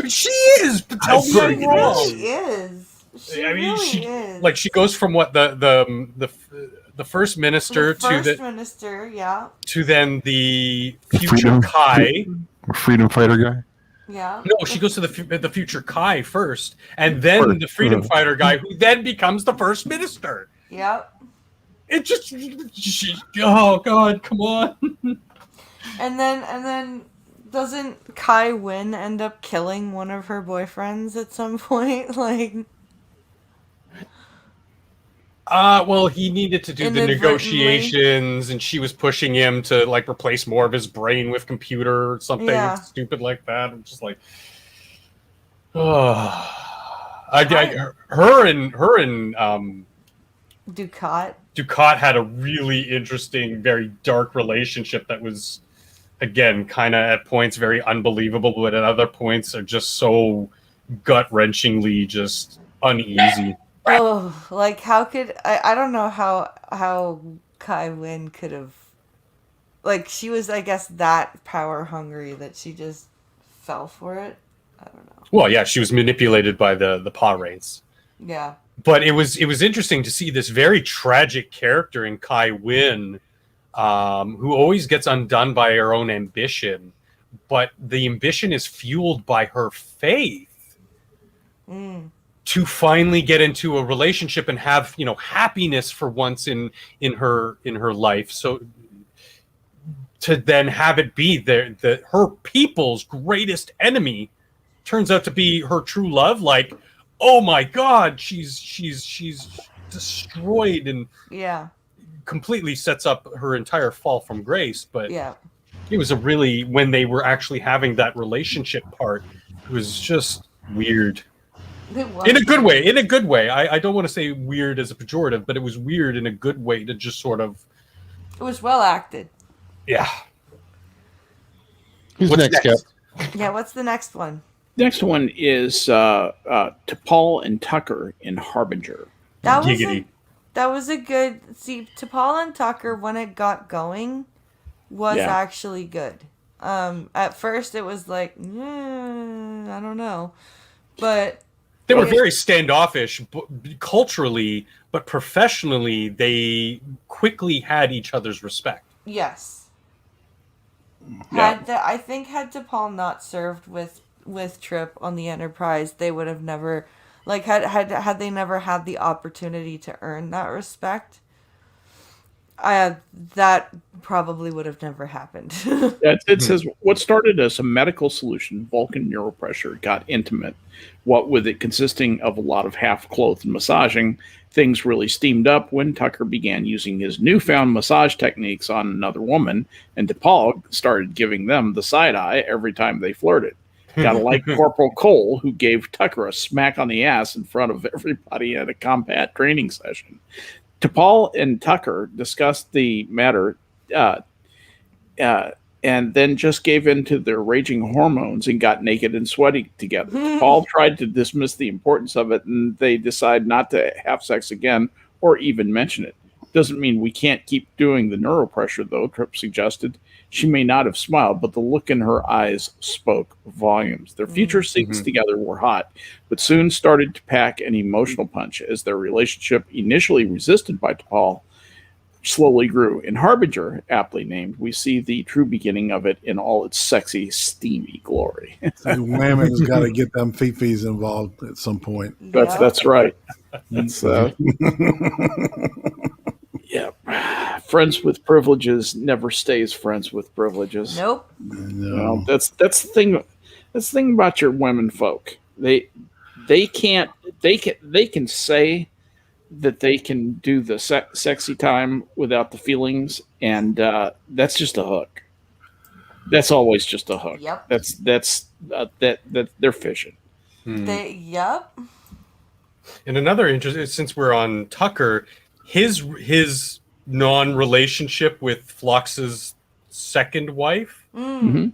Speaker 4: She is, but tell me I'm
Speaker 1: She
Speaker 4: wrong.
Speaker 1: really is. She really is.
Speaker 4: Like, she goes from what the first minister
Speaker 1: the first
Speaker 4: to the
Speaker 1: minister, yeah,
Speaker 4: to then the future
Speaker 5: Freedom.
Speaker 4: Kai.
Speaker 5: Freedom fighter guy.
Speaker 1: yeah.
Speaker 4: No, she goes to the future Kai first, and then the freedom fighter guy, who then becomes the first minister.
Speaker 1: Yep.
Speaker 4: It just, oh god, come on.
Speaker 1: And then doesn't Kai Wynn end up killing one of her boyfriends at some point? Like,
Speaker 4: Well, he needed to do the
Speaker 1: Inadvertently.
Speaker 4: negotiations, and she was pushing him to like replace more of his brain with computer or something
Speaker 1: Yeah.
Speaker 4: stupid like that. I'm just like, oh, her and
Speaker 1: Ducat.
Speaker 4: had a really interesting, very dark relationship that was, again, kind of at points very unbelievable, but at other points are just so gut-wrenchingly just uneasy.
Speaker 1: Oh, like how could I don't know how Kai Wynn could have, like, she was, I guess, that power hungry that she just fell for it. I don't know.
Speaker 4: Well, yeah, she was manipulated by the paw race.
Speaker 1: Yeah.
Speaker 4: But it was interesting to see this very tragic character in Kai Wynn, who always gets undone by her own ambition, but the ambition is fueled by her faith to finally get into a relationship and have, happiness for once in her life. So to then have it be her people's greatest enemy turns out to be her true love. Like, oh my god, she's destroyed and
Speaker 1: Yeah.
Speaker 4: completely sets up her entire fall from grace. But
Speaker 1: Yeah.
Speaker 4: it was when they were actually having that relationship part, it was just weird.
Speaker 1: It was.
Speaker 4: In a good way. I don't want to say weird as a pejorative, but it was weird in a good way to just sort of,
Speaker 1: It was well acted.
Speaker 4: yeah.
Speaker 5: Who's
Speaker 4: What's
Speaker 5: next, Cap?
Speaker 1: Yeah, what's the next one?
Speaker 2: Next one is T'Pol and Tucker in Harbinger.
Speaker 1: That was
Speaker 4: Giggity.
Speaker 1: that was a good. See, T'Pol and Tucker, when it got going, was
Speaker 2: Yeah.
Speaker 1: actually good. At first it was like, I don't know, but
Speaker 4: They were very standoffish culturally, but professionally, they quickly had each other's respect.
Speaker 1: yes.
Speaker 2: Yeah.
Speaker 1: I think had T'Pol not served with Trip on the Enterprise, they would have never, like, had they never had the opportunity to earn that respect. That probably would have never happened.
Speaker 2: It says what started as a medical solution, Vulcan neuropressure, got intimate. What with it consisting of a lot of half-clothed massaging, things really steamed up when Tucker began using his newfound massage techniques on another woman, and T'Pol started giving them the side eye every time they flirted. Gotta like Corporal Cole, who gave Tucker a smack on the ass in front of everybody at a combat training session. T'Pol and Tucker discussed the matter and then just gave in to their raging hormones and got naked and sweaty together. T'Pol tried to dismiss the importance of it, and they decide not to have sex again or even mention it. Doesn't mean we can't keep doing the neuropressure, though, Tripp suggested. She may not have smiled, but the look in her eyes spoke volumes. Their future scenes together were hot, but soon started to pack an emotional punch as their relationship, initially resisted by T'Pol, slowly grew. In Harbinger, aptly named, we see the true beginning of it in all its sexy, steamy glory.
Speaker 3: Women's got to get them fifis involved at some point.
Speaker 2: That's right. That's yeah. Friends with privileges never stays friends with privileges.
Speaker 1: Nope.
Speaker 3: No.
Speaker 2: That's the thing. That's the thing about your women folk. They can say that they can do the sexy time without the feelings, and that's just a hook. That's always just a hook.
Speaker 1: Yep.
Speaker 2: That's that they're fishing.
Speaker 1: Yep.
Speaker 4: And another interesting, since we're on Tucker, his non-relationship with Phlox's second wife,
Speaker 2: Mm-hmm.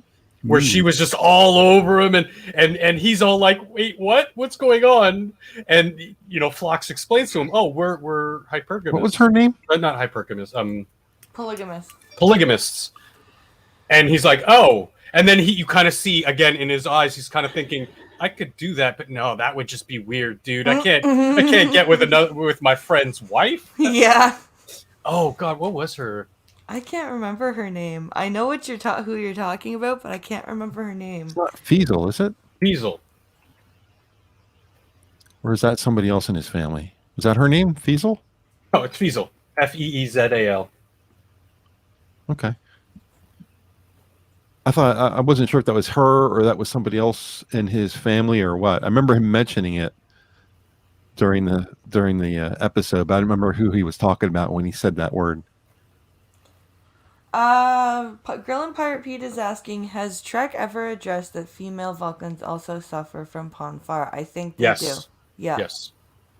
Speaker 4: where she was just all over him, and he's all like, "Wait, what's going on?" And Phlox explains to him, "Oh, we're hypergamous."
Speaker 5: What was her name?
Speaker 4: Not hypergamous.
Speaker 1: Polygamists.
Speaker 4: And he's like, "Oh," and then you kind of see again in his eyes, he's kind of thinking, "I could do that, but no, that would just be weird, dude. I can't get with my friend's wife."
Speaker 1: Yeah.
Speaker 4: Oh God, what was her?
Speaker 1: I can't remember her name. I know who you're talking about, but I can't remember her name.
Speaker 5: It's not Feasel, is it?
Speaker 4: Feasel.
Speaker 5: Or is that somebody else in his family? Is that her name? Feasel?
Speaker 4: Oh, it's Feasel. Feezal.
Speaker 5: Okay. I thought I wasn't sure if that was her or that was somebody else in his family or what. I remember him mentioning it during the episode, but I don't remember who he was talking about when he said that word.
Speaker 1: Grill and Pirate Pete is asking, has Trek ever addressed that female Vulcans also suffer from Ponfar? I think they do. Yeah.
Speaker 4: Yes.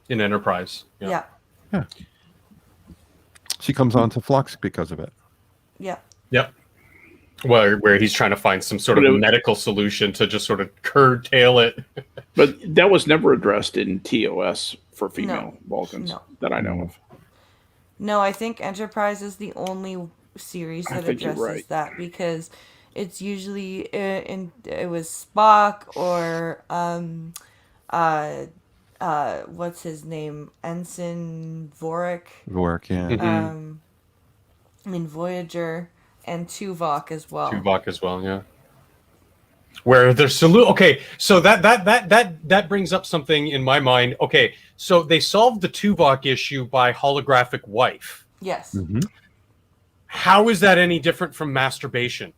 Speaker 4: In Enterprise.
Speaker 1: Yeah.
Speaker 5: She comes on to Phlox because of it.
Speaker 1: Yeah.
Speaker 4: Yep. Where he's trying to find some sort of medical solution to just sort of curtail it.
Speaker 2: But that was never addressed in TOS for female Vulcans that I know of.
Speaker 1: No, I think Enterprise is the only series that addresses that, because it's usually it was Spock or what's his name, Ensign Vorik.
Speaker 5: Yeah.
Speaker 1: Voyager and Tuvok as well.
Speaker 4: Yeah. Where there's okay, so that brings up something in my mind. Okay, so they solved the Tuvok issue by holographic wife.
Speaker 1: Yes.
Speaker 5: Mm-hmm.
Speaker 4: How is that any different from masturbation?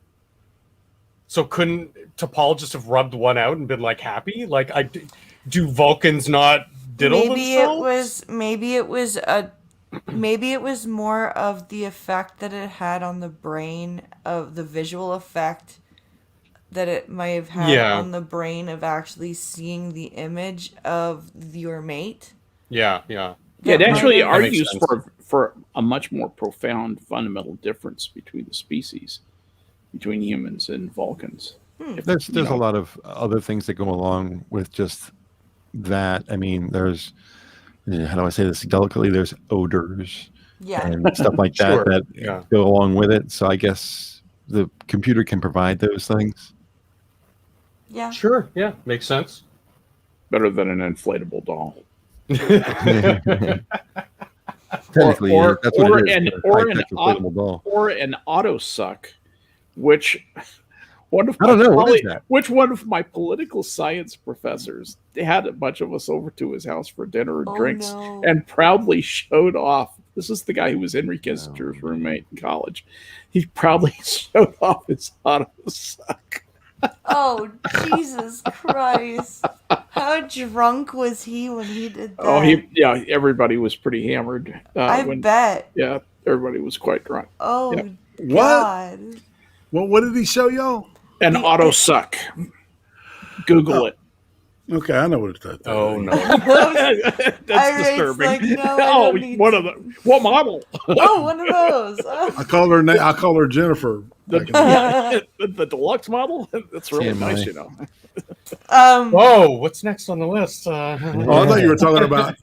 Speaker 4: So couldn't T'Pol just have rubbed one out and been like happy? Like, do Vulcans not diddle themselves?
Speaker 1: Maybe it was more of the effect that it had on the brain, of the visual effect that it might have had on the brain of actually seeing the image of your mate.
Speaker 2: Yeah, it actually argues for a much more profound fundamental difference between the species, between humans and Vulcans.
Speaker 5: There's a lot of other things that go along with just that. I mean, there's, how do I say this delicately? There's odors and stuff like that that go along with it. So I guess the computer can provide those things.
Speaker 1: Yeah.
Speaker 4: Sure. Yeah. Makes sense.
Speaker 2: Better than an inflatable doll.
Speaker 5: Technically, that's what it is.
Speaker 2: Or an auto suck, which one of my political science professors had a bunch of us over to his house for dinner and drinks, and proudly showed off. This is the guy who was Henry Kissinger's roommate in college. He proudly showed off his auto suck.
Speaker 1: Oh, Jesus Christ. How drunk was he when he did that?
Speaker 2: Oh, everybody was pretty hammered.
Speaker 1: I bet.
Speaker 2: Yeah, everybody was quite drunk.
Speaker 1: Oh,
Speaker 3: God. What did he show y'all?
Speaker 2: An auto suck. Google it.
Speaker 3: Okay, I know what it's.
Speaker 4: Oh no,
Speaker 2: that's disturbing.
Speaker 1: Like, no,
Speaker 2: one of them. What model?
Speaker 1: Oh, one of those.
Speaker 3: I call her Jennifer.
Speaker 2: The deluxe model. That's really nice, you know.
Speaker 4: What's next on the list?
Speaker 3: I thought you were talking about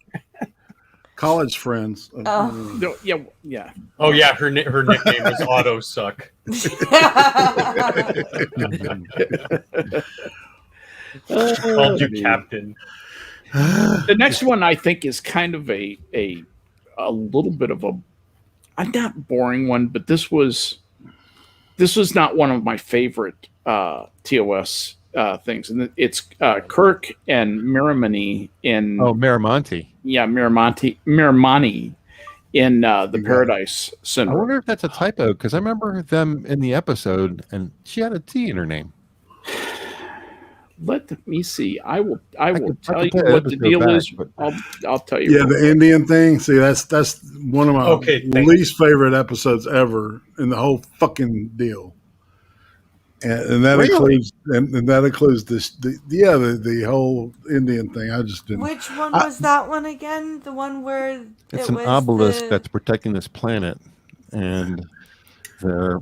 Speaker 3: college friends.
Speaker 2: No, yeah.
Speaker 4: Oh yeah, her nickname was Auto Suck. Called you Captain.
Speaker 2: The next one I think is kind of a little bit of a not boring one, but this was not one of my favorite TOS things, and it's Kirk and Miramonte in
Speaker 5: Miramonte.
Speaker 2: Yeah, Miramani in the Paradise Syndrome.
Speaker 5: I wonder if that's a typo, because I remember them in the episode, and she had a T in her name.
Speaker 2: Let me see. I will tell you what the deal is. I'll tell you.
Speaker 3: Yeah, the Indian thing. See, that's one of my least favorite episodes ever in the whole fucking deal. and that
Speaker 5: Really?
Speaker 3: includes the whole Indian thing. I just didn't.
Speaker 1: Which one
Speaker 3: I,
Speaker 1: was that one again? The one where
Speaker 5: It's
Speaker 1: it
Speaker 5: an
Speaker 1: was
Speaker 5: obelisk
Speaker 1: the
Speaker 5: that's protecting this planet, and they're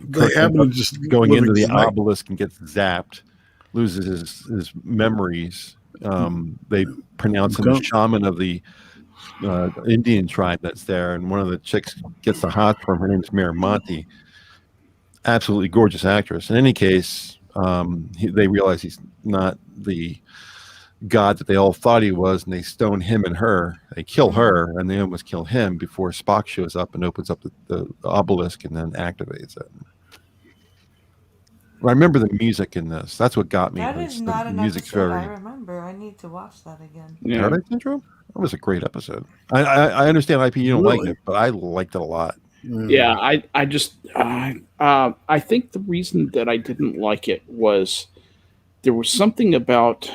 Speaker 3: they
Speaker 5: Kirk ends
Speaker 3: happen
Speaker 5: up
Speaker 3: to just
Speaker 5: going
Speaker 3: live
Speaker 5: into the
Speaker 3: exact.
Speaker 5: obelisk and gets zapped, loses his memories. They pronounce him the shaman of the Indian tribe that's there, and one of the chicks gets the hot for him. Her name's Miramonte. Absolutely gorgeous actress. In any case, they realize he's not the god that they all thought he was, and they stone him and her. They kill her, and they almost kill him before Spock shows up and opens up the obelisk and then activates it. I remember the music in this. That's what got me.
Speaker 1: that is
Speaker 5: The
Speaker 1: not an
Speaker 5: music's
Speaker 1: episode I
Speaker 5: very
Speaker 1: remember. I need to watch that again.
Speaker 2: Yeah.
Speaker 5: Paradise Syndrome. That was a great episode. I understand IP you don't like
Speaker 3: Really?
Speaker 5: it, but I liked it a lot.
Speaker 2: Yeah, I think the reason that I didn't like it was there was something about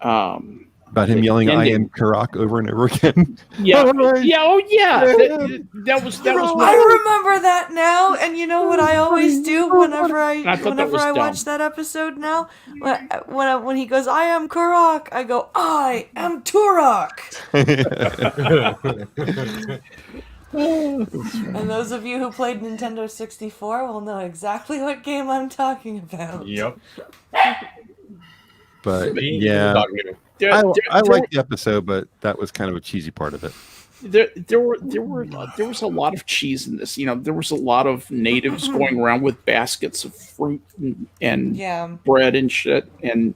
Speaker 5: About him
Speaker 2: the
Speaker 5: yelling "I
Speaker 2: ending.
Speaker 5: am Karak" over and over again.
Speaker 2: Yeah,
Speaker 5: Alright.
Speaker 2: yeah, oh yeah.
Speaker 5: Yeah.
Speaker 2: That was
Speaker 1: I remember that now, and you know what I always do whenever
Speaker 2: I thought that was
Speaker 1: I
Speaker 2: dumb.
Speaker 1: watch that episode now, when he goes, "I am Karak," I go, "I am Turok." And those of you who played Nintendo 64 will know exactly what game I'm talking about.
Speaker 4: Yep.
Speaker 5: But
Speaker 4: Me,
Speaker 5: yeah,
Speaker 2: There,
Speaker 5: I
Speaker 2: there,
Speaker 5: liked the episode, but that was kind of a cheesy part of it.
Speaker 2: there was a lot of cheese in this. You know, there was a lot of natives going around with baskets of fruit and
Speaker 1: Yeah.
Speaker 2: bread and shit. And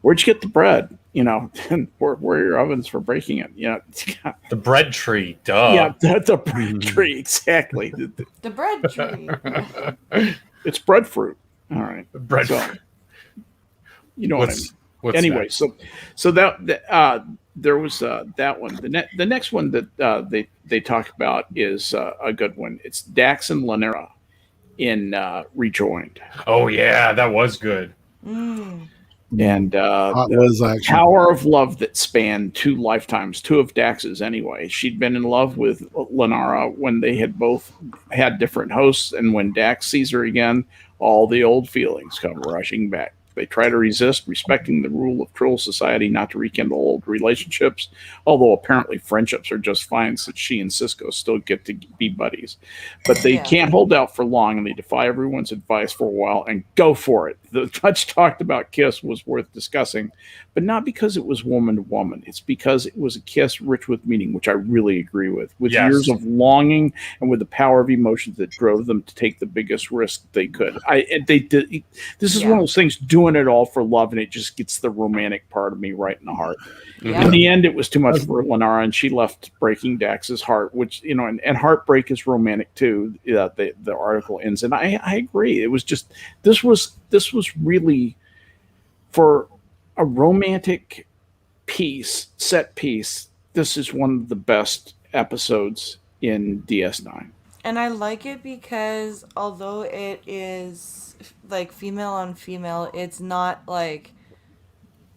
Speaker 2: where'd you get the bread? You know, and where are your ovens for breaking it? You know,
Speaker 4: The bread tree, duh.
Speaker 2: yeah, the bread tree, exactly.
Speaker 1: The bread tree.
Speaker 2: It's breadfruit. All right,
Speaker 4: Bread.
Speaker 2: So, you know what I mean.
Speaker 4: What's
Speaker 2: Anyway,
Speaker 4: next?
Speaker 2: so there was that one. The next one that they talk about is a good one. It's Dax and Lanera in Rejoined,
Speaker 4: Oh yeah, that was good.
Speaker 2: and
Speaker 3: Hot was actually.
Speaker 2: power of love that spanned 2 lifetimes, 2 of Dax's anyway. She'd been in love with Lanara when they had both had different hosts, and when Dax sees her again, all the old feelings come rushing back. They try to resist, respecting the rule of cruel society not to rekindle old relationships, although apparently friendships are just fine since she and Cisco still get to be buddies. But they
Speaker 1: Yeah.
Speaker 2: can't hold out for long, and they defy everyone's advice for a while and go for it. The much talked about kiss was worth discussing, but not because it was woman to woman. It's because it was a kiss rich with meaning, which I really agree with
Speaker 4: Yes.
Speaker 2: years of longing and with the power of emotions that drove them to take the biggest risk they could. They did. This is one of those things, doing it all for love, and it just gets the romantic part of me right in the heart.
Speaker 1: Yeah.
Speaker 2: In the end, it was too much for Lenara, and she left breaking Dax's heart, which, you know, and heartbreak is romantic too. The article ends, and I agree. It was just this was really, for a romantic set piece. This is one of the best episodes in DS9.
Speaker 1: And I like it because although it is like female on female, it's not like,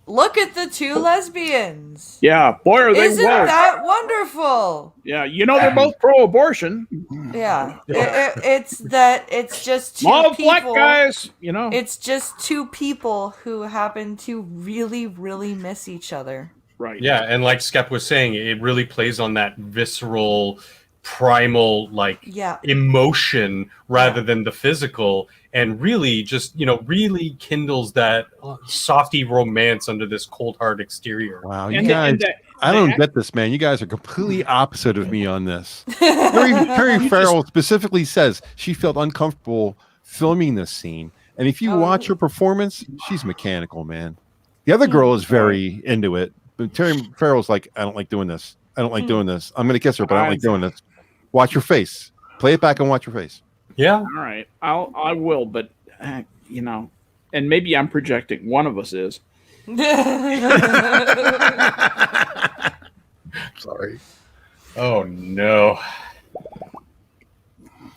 Speaker 1: look at the 2 lesbians.
Speaker 2: Yeah, boy, are they
Speaker 1: Isn't
Speaker 2: woke.
Speaker 1: that wonderful?
Speaker 2: Yeah, you know they're both pro-abortion.
Speaker 1: Yeah. It's just 2
Speaker 2: All
Speaker 1: people.
Speaker 2: black guys, you know.
Speaker 1: It's just 2 people who happen to really, really miss each other.
Speaker 2: Right.
Speaker 4: Yeah, and like Skep was saying, it really plays on that visceral, primal, like emotion rather than the physical, and really just, you know, really kindles that softy romance under this cold hard exterior.
Speaker 5: Wow, you guys! I don't get this, man. You guys are completely opposite of me on this. Terry Farrell specifically says she felt uncomfortable filming this scene, and if you watch her performance, she's mechanical, man. The other girl is very into it, but Terry Farrell's like, I don't like doing this. I don't like doing this. I'm gonna kiss her, but I don't like doing this. Watch your face. Play it back and watch your face.
Speaker 4: Yeah.
Speaker 2: All right. I will, but you know, and maybe I'm projecting. One of us is.
Speaker 3: Sorry.
Speaker 4: Oh no.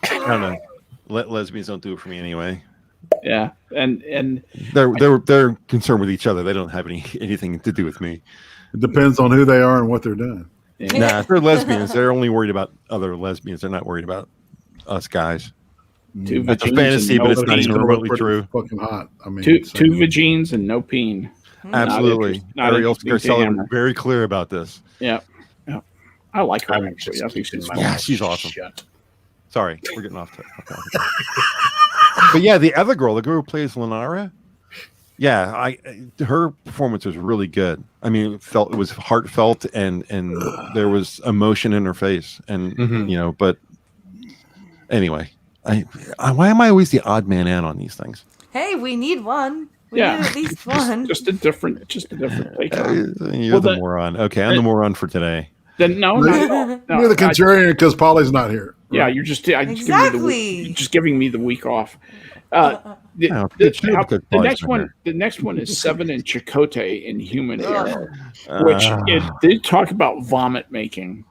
Speaker 5: I don't know. Lesbians don't do it for me anyway.
Speaker 2: Yeah, and
Speaker 5: they're concerned with each other. They don't have anything to do with me.
Speaker 3: It depends on who they are and what they're doing.
Speaker 5: Nah, if they're lesbians, they're only worried about other lesbians. They're not worried about us guys.
Speaker 2: Two
Speaker 5: That's a
Speaker 2: vagines
Speaker 5: fantasy,
Speaker 2: and
Speaker 5: but
Speaker 2: no
Speaker 5: it's not even
Speaker 2: peen.
Speaker 5: remotely
Speaker 3: Pretty
Speaker 5: true.
Speaker 3: Fucking hot. I mean,
Speaker 2: Two
Speaker 3: so-
Speaker 2: vagines and no peen.
Speaker 5: Absolutely.
Speaker 2: Not
Speaker 5: Ariel
Speaker 2: interesting to
Speaker 5: Scarcella was
Speaker 2: hammer.
Speaker 5: very clear about this.
Speaker 2: Yeah. I like her
Speaker 4: I'm
Speaker 2: actually.
Speaker 4: just
Speaker 2: I think
Speaker 4: keeping
Speaker 2: she's
Speaker 4: my
Speaker 2: fun.
Speaker 5: Yeah,
Speaker 4: mouth
Speaker 5: she's awesome.
Speaker 4: shut.
Speaker 5: Sorry, we're getting off topic. But yeah, the other girl, the girl who plays Lenara, yeah, her performance was really good. I mean, it was heartfelt and there was emotion in her face, and
Speaker 4: Mhm.
Speaker 5: but anyway, why am I always the odd man out on these things?
Speaker 1: Hey, we need one. We
Speaker 2: Yeah.
Speaker 1: need at least one.
Speaker 2: Just a different take on it.
Speaker 5: You're the moron. Okay, I'm the moron for today.
Speaker 2: Then no, no.
Speaker 3: You're the contrarian because Polly's not here.
Speaker 2: Yeah,
Speaker 3: right?
Speaker 2: you're just
Speaker 1: Exactly.
Speaker 2: you're just giving me the week off.
Speaker 5: Oh, good show because
Speaker 2: The
Speaker 5: Polly's
Speaker 2: next
Speaker 5: not
Speaker 2: one,
Speaker 5: here.
Speaker 2: the next one is Seven and Chakotay in Human Era,
Speaker 1: Ugh.
Speaker 2: which they talk about vomit making.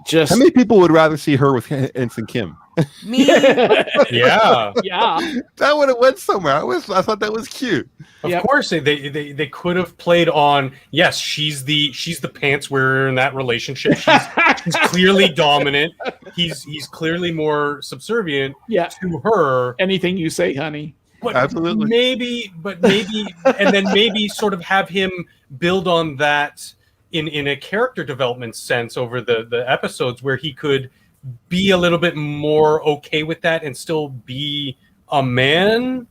Speaker 2: Just
Speaker 5: How many people would rather see her with Ensign Kim?
Speaker 1: Me.
Speaker 4: Yeah,
Speaker 2: yeah,
Speaker 5: That would have went somewhere. I thought that was cute.
Speaker 4: of
Speaker 2: Yep.
Speaker 4: course they could have played on. Yes, she's the pants wearer in that relationship. She's clearly dominant. He's clearly more subservient
Speaker 2: yeah.
Speaker 4: to her.
Speaker 2: Anything you say, honey.
Speaker 4: But
Speaker 5: Absolutely.
Speaker 4: maybe, and then maybe sort of have him build on that in a character development sense over the episodes where he could be a little bit more okay with that and still be a man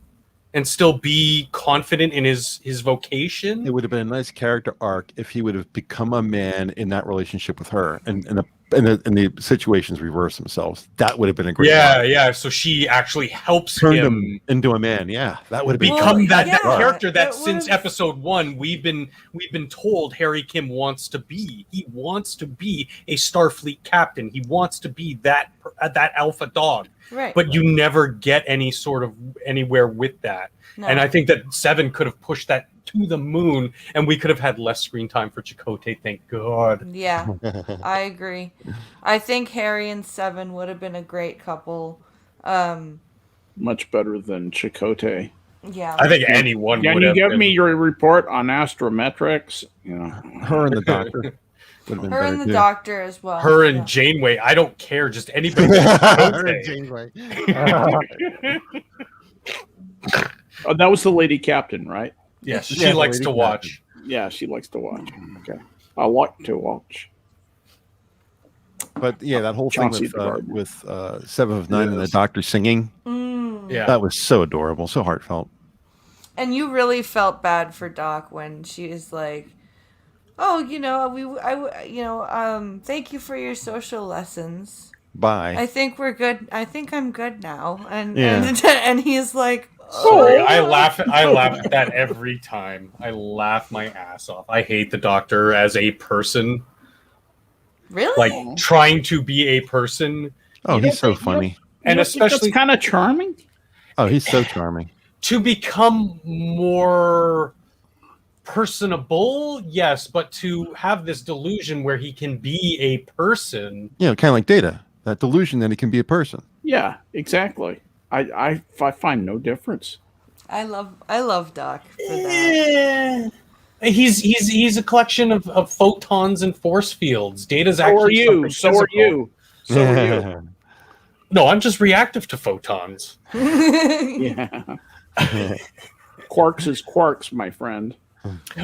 Speaker 4: and still be confident in his vocation.
Speaker 5: It would have been a nice character arc if he would have become a man in that relationship with her, and the situations reverse themselves. That would have been a great.
Speaker 4: Yeah. So she actually helps
Speaker 5: Turned
Speaker 4: him
Speaker 5: him into a man. Yeah, that would have been
Speaker 4: become that
Speaker 1: yeah,
Speaker 4: character that
Speaker 1: that
Speaker 4: since
Speaker 1: would've-
Speaker 4: episode 1 we've been told Harry Kim wants to be. He wants to be a Starfleet captain. He wants to be that alpha dog.
Speaker 1: Right.
Speaker 4: But you never get any sort of anywhere with that.
Speaker 1: No.
Speaker 4: And I think that Seven could have pushed that to the moon, and we could have had less screen time for Chakotay. Thank God.
Speaker 1: Yeah, I agree. I think Harry and Seven would have been a great couple.
Speaker 2: Much better than Chakotay.
Speaker 1: Yeah.
Speaker 4: I think anyone
Speaker 2: Can
Speaker 4: would
Speaker 2: you
Speaker 4: have
Speaker 2: give
Speaker 4: been.
Speaker 2: me your report on astrometrics? You know,
Speaker 5: her and the doctor. Would have been
Speaker 1: Her
Speaker 5: better
Speaker 1: and the
Speaker 5: too.
Speaker 1: Doctor as well.
Speaker 4: Her and
Speaker 1: Yeah.
Speaker 4: Janeway. I don't care. Just anybody.
Speaker 5: Her
Speaker 4: Chakotay.
Speaker 5: and Janeway.
Speaker 2: oh, that was the lady captain, right?
Speaker 4: Yes,
Speaker 5: Yeah,
Speaker 4: she likes
Speaker 5: lady
Speaker 4: to
Speaker 5: captain.
Speaker 4: watch.
Speaker 2: Yeah, she likes to watch. Okay, I like to watch.
Speaker 5: But yeah, that whole thing
Speaker 2: Chauncey
Speaker 5: with Seven of Nine and the
Speaker 3: Yes.
Speaker 5: doctor singing,
Speaker 4: Yeah.
Speaker 5: that was so adorable, so heartfelt.
Speaker 1: And you really felt bad for Doc when she is like, "Oh, thank you for your social lessons.
Speaker 5: Bye.
Speaker 1: I think we're good. I think I'm good now." And
Speaker 5: Yeah.
Speaker 1: and he's like,
Speaker 4: Sorry,
Speaker 1: "Oh."
Speaker 4: I laugh at that every time. I laugh my ass off. I hate the Doctor as a person,
Speaker 1: Really?
Speaker 4: like trying to be a person,
Speaker 5: Oh,
Speaker 2: You
Speaker 5: he's
Speaker 2: don't
Speaker 5: so
Speaker 2: think- you
Speaker 5: funny.
Speaker 4: and especially
Speaker 2: kind of charming.
Speaker 5: Oh, he's so charming.
Speaker 4: to become more personable. Yes, but to have this delusion where he can be a person.
Speaker 5: You know, kind of like Data. That delusion that he can be a person.
Speaker 2: Yeah, exactly. I find no difference.
Speaker 1: I love Doc for that.
Speaker 4: He's a collection of photons and force fields. Data's
Speaker 2: So are
Speaker 4: actually
Speaker 2: you.
Speaker 4: something
Speaker 2: So are
Speaker 4: physical.
Speaker 2: you. So are you.
Speaker 4: No, I'm just reactive to photons.
Speaker 2: Yeah. Quarks is quarks, my friend.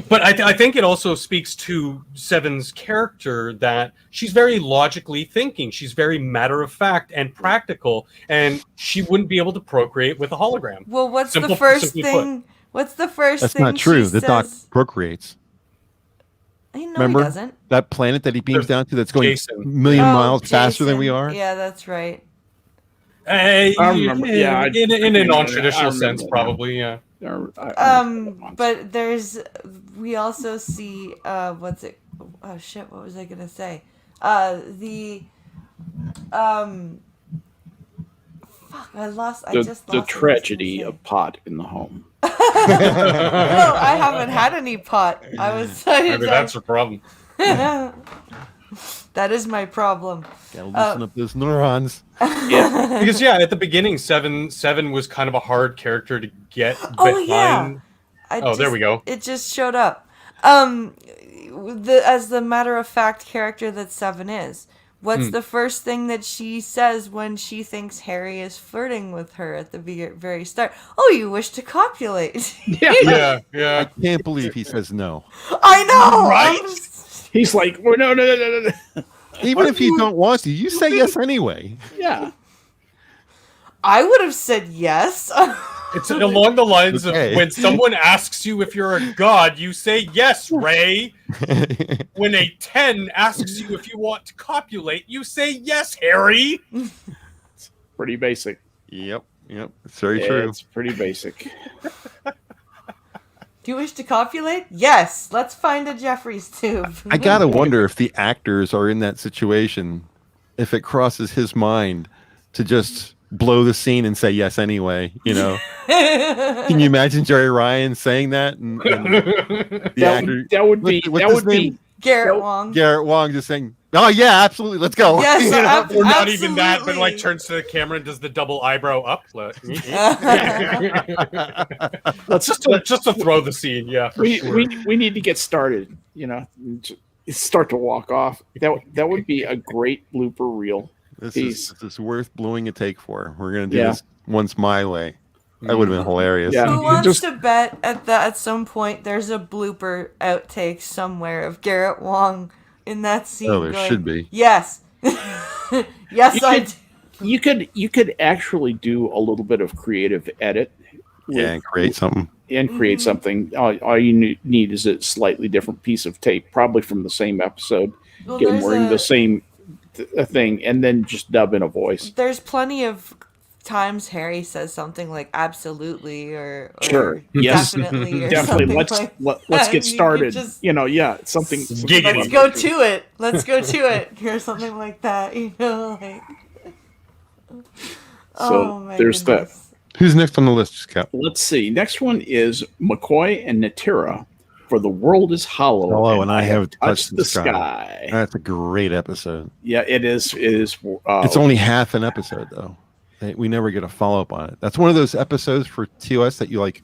Speaker 4: But I think it also speaks to Seven's character that she's very logically thinking. She's very matter of fact and practical, and she wouldn't be able to procreate with a hologram.
Speaker 1: Well, what's
Speaker 4: Simply
Speaker 1: the first
Speaker 4: put.
Speaker 1: thing? What's the first
Speaker 5: That's
Speaker 1: thing?
Speaker 5: not true.
Speaker 1: She
Speaker 5: The doc
Speaker 1: says?
Speaker 5: procreates.
Speaker 1: No,
Speaker 5: Remember?
Speaker 1: he doesn't.
Speaker 5: That planet that he beams down to that's going
Speaker 4: Jason.
Speaker 5: a million
Speaker 1: Oh,
Speaker 5: miles faster than we
Speaker 1: Jason.
Speaker 5: are?
Speaker 1: Yeah, that's right.
Speaker 2: I remember. Yeah,
Speaker 4: in a
Speaker 2: I
Speaker 4: non-traditional
Speaker 2: remember
Speaker 4: sense,
Speaker 2: that.
Speaker 4: probably. Yeah.
Speaker 1: But we also see what's it? Oh shit! What was I gonna say? Fuck! I just
Speaker 2: the
Speaker 1: lost what I was
Speaker 2: tragedy
Speaker 1: gonna say.
Speaker 2: of pot in the home.
Speaker 1: No, I haven't had any pot.
Speaker 4: Maybe that's a problem.
Speaker 1: That is my problem.
Speaker 5: Gotta loosen up those neurons.
Speaker 4: Because at the beginning, Seven was kind of a hard character to get
Speaker 1: Oh,
Speaker 4: behind.
Speaker 1: yeah.
Speaker 4: There we go.
Speaker 1: It just showed up. As the matter of fact character that Seven is, What's the first thing that she says when she thinks Harry is flirting with her at the very start? Oh, you wish to copulate.
Speaker 2: Yeah.
Speaker 4: Yeah,
Speaker 5: I
Speaker 4: yeah.
Speaker 5: can't believe he says no.
Speaker 1: I know.
Speaker 2: Right?
Speaker 1: I'm just-
Speaker 2: He's like, well, no.
Speaker 5: Even if you don't want to, you say yes anyway.
Speaker 2: Yeah.
Speaker 1: I would have said yes.
Speaker 4: It's along the lines
Speaker 5: Okay.
Speaker 4: of when someone asks you if you're a god, you say yes, Ray. When a 10 asks you if you want to copulate, you say yes, Harry.
Speaker 2: Pretty basic.
Speaker 5: Yep. It's very true.
Speaker 2: It's pretty basic.
Speaker 1: Do you wish to copulate? Yes. Let's find a Jeffrey's tube.
Speaker 5: I gotta wonder if the actors are in that situation, if it crosses his mind to just blow the scene and say yes anyway. Can you imagine Jerry Ryan saying that? And the actor,
Speaker 2: That would be
Speaker 5: what's
Speaker 2: that
Speaker 5: his
Speaker 2: would be
Speaker 5: name?
Speaker 1: Garrett Wong.
Speaker 5: Garrett Wong just saying, "Oh yeah, absolutely, let's go."
Speaker 1: Yes,
Speaker 4: Or not even that, but like
Speaker 1: absolutely.
Speaker 4: turns to the camera and does the double eyebrow up.
Speaker 2: let's
Speaker 4: just to throw the scene, yeah. For sure.
Speaker 2: we need to get started, start to walk off. That would be a great blooper reel.
Speaker 5: This
Speaker 2: Peace.
Speaker 5: is worth blowing a take for. We're gonna do
Speaker 2: Yeah.
Speaker 5: this once my way. That would have been hilarious.
Speaker 2: Yeah.
Speaker 1: Who wants
Speaker 2: Just-
Speaker 1: to bet at some point there's a blooper outtake somewhere of Garrett Wong in that scene?
Speaker 5: Oh, there
Speaker 1: going,
Speaker 5: should be.
Speaker 1: Yes. Yes, I do.
Speaker 2: You could actually do a little bit of creative edit.
Speaker 5: Yeah, and create something.
Speaker 2: And create something. All you need is a slightly different piece of tape, probably from the same episode.
Speaker 1: Well,
Speaker 2: Get them
Speaker 1: there's
Speaker 2: wearing
Speaker 1: a-
Speaker 2: the same thing, and then just dub in a voice.
Speaker 1: There's plenty of times Harry says something like absolutely or
Speaker 2: Sure. Yes.
Speaker 1: definitely or
Speaker 2: Definitely.
Speaker 1: something
Speaker 2: Let's
Speaker 1: like that.
Speaker 2: get
Speaker 1: You could
Speaker 2: started.
Speaker 1: just-
Speaker 2: Something.
Speaker 4: Giggity.
Speaker 1: Let's go to it. Let's go to it. Or something like that. Like.
Speaker 2: So
Speaker 1: my
Speaker 2: there's that.
Speaker 1: goodness.
Speaker 5: Who's next on the list, Scott?
Speaker 2: Let's see. Next one is McCoy and Natira for The World is Hollow.
Speaker 5: Hello, and I have
Speaker 2: touched the
Speaker 5: sky.
Speaker 2: sky.
Speaker 5: That's a great episode.
Speaker 2: Yeah, it is. It is.
Speaker 5: It's only half an episode though. We never get a follow up on it. That's one of those episodes for TOS that you like.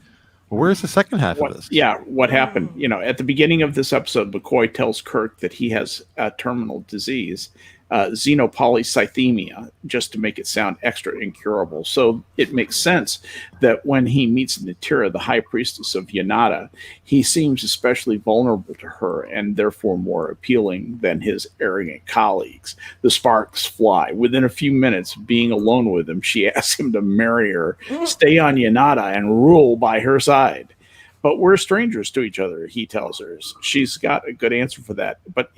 Speaker 5: Well, where's the second half of this?
Speaker 2: What happened? At the beginning of this episode, McCoy tells Kirk that he has a terminal disease, xenopolycythemia, just to make it sound extra incurable. So it makes sense that when he meets Natira, the high priestess of Yanada, he seems especially vulnerable to her and therefore more appealing than his arrogant colleagues. The sparks fly. Within a few minutes, being alone with him, she asks him to marry her, stay on Yanada, and rule by her side. But we're strangers to each other, he tells her. She's got a good answer for that. But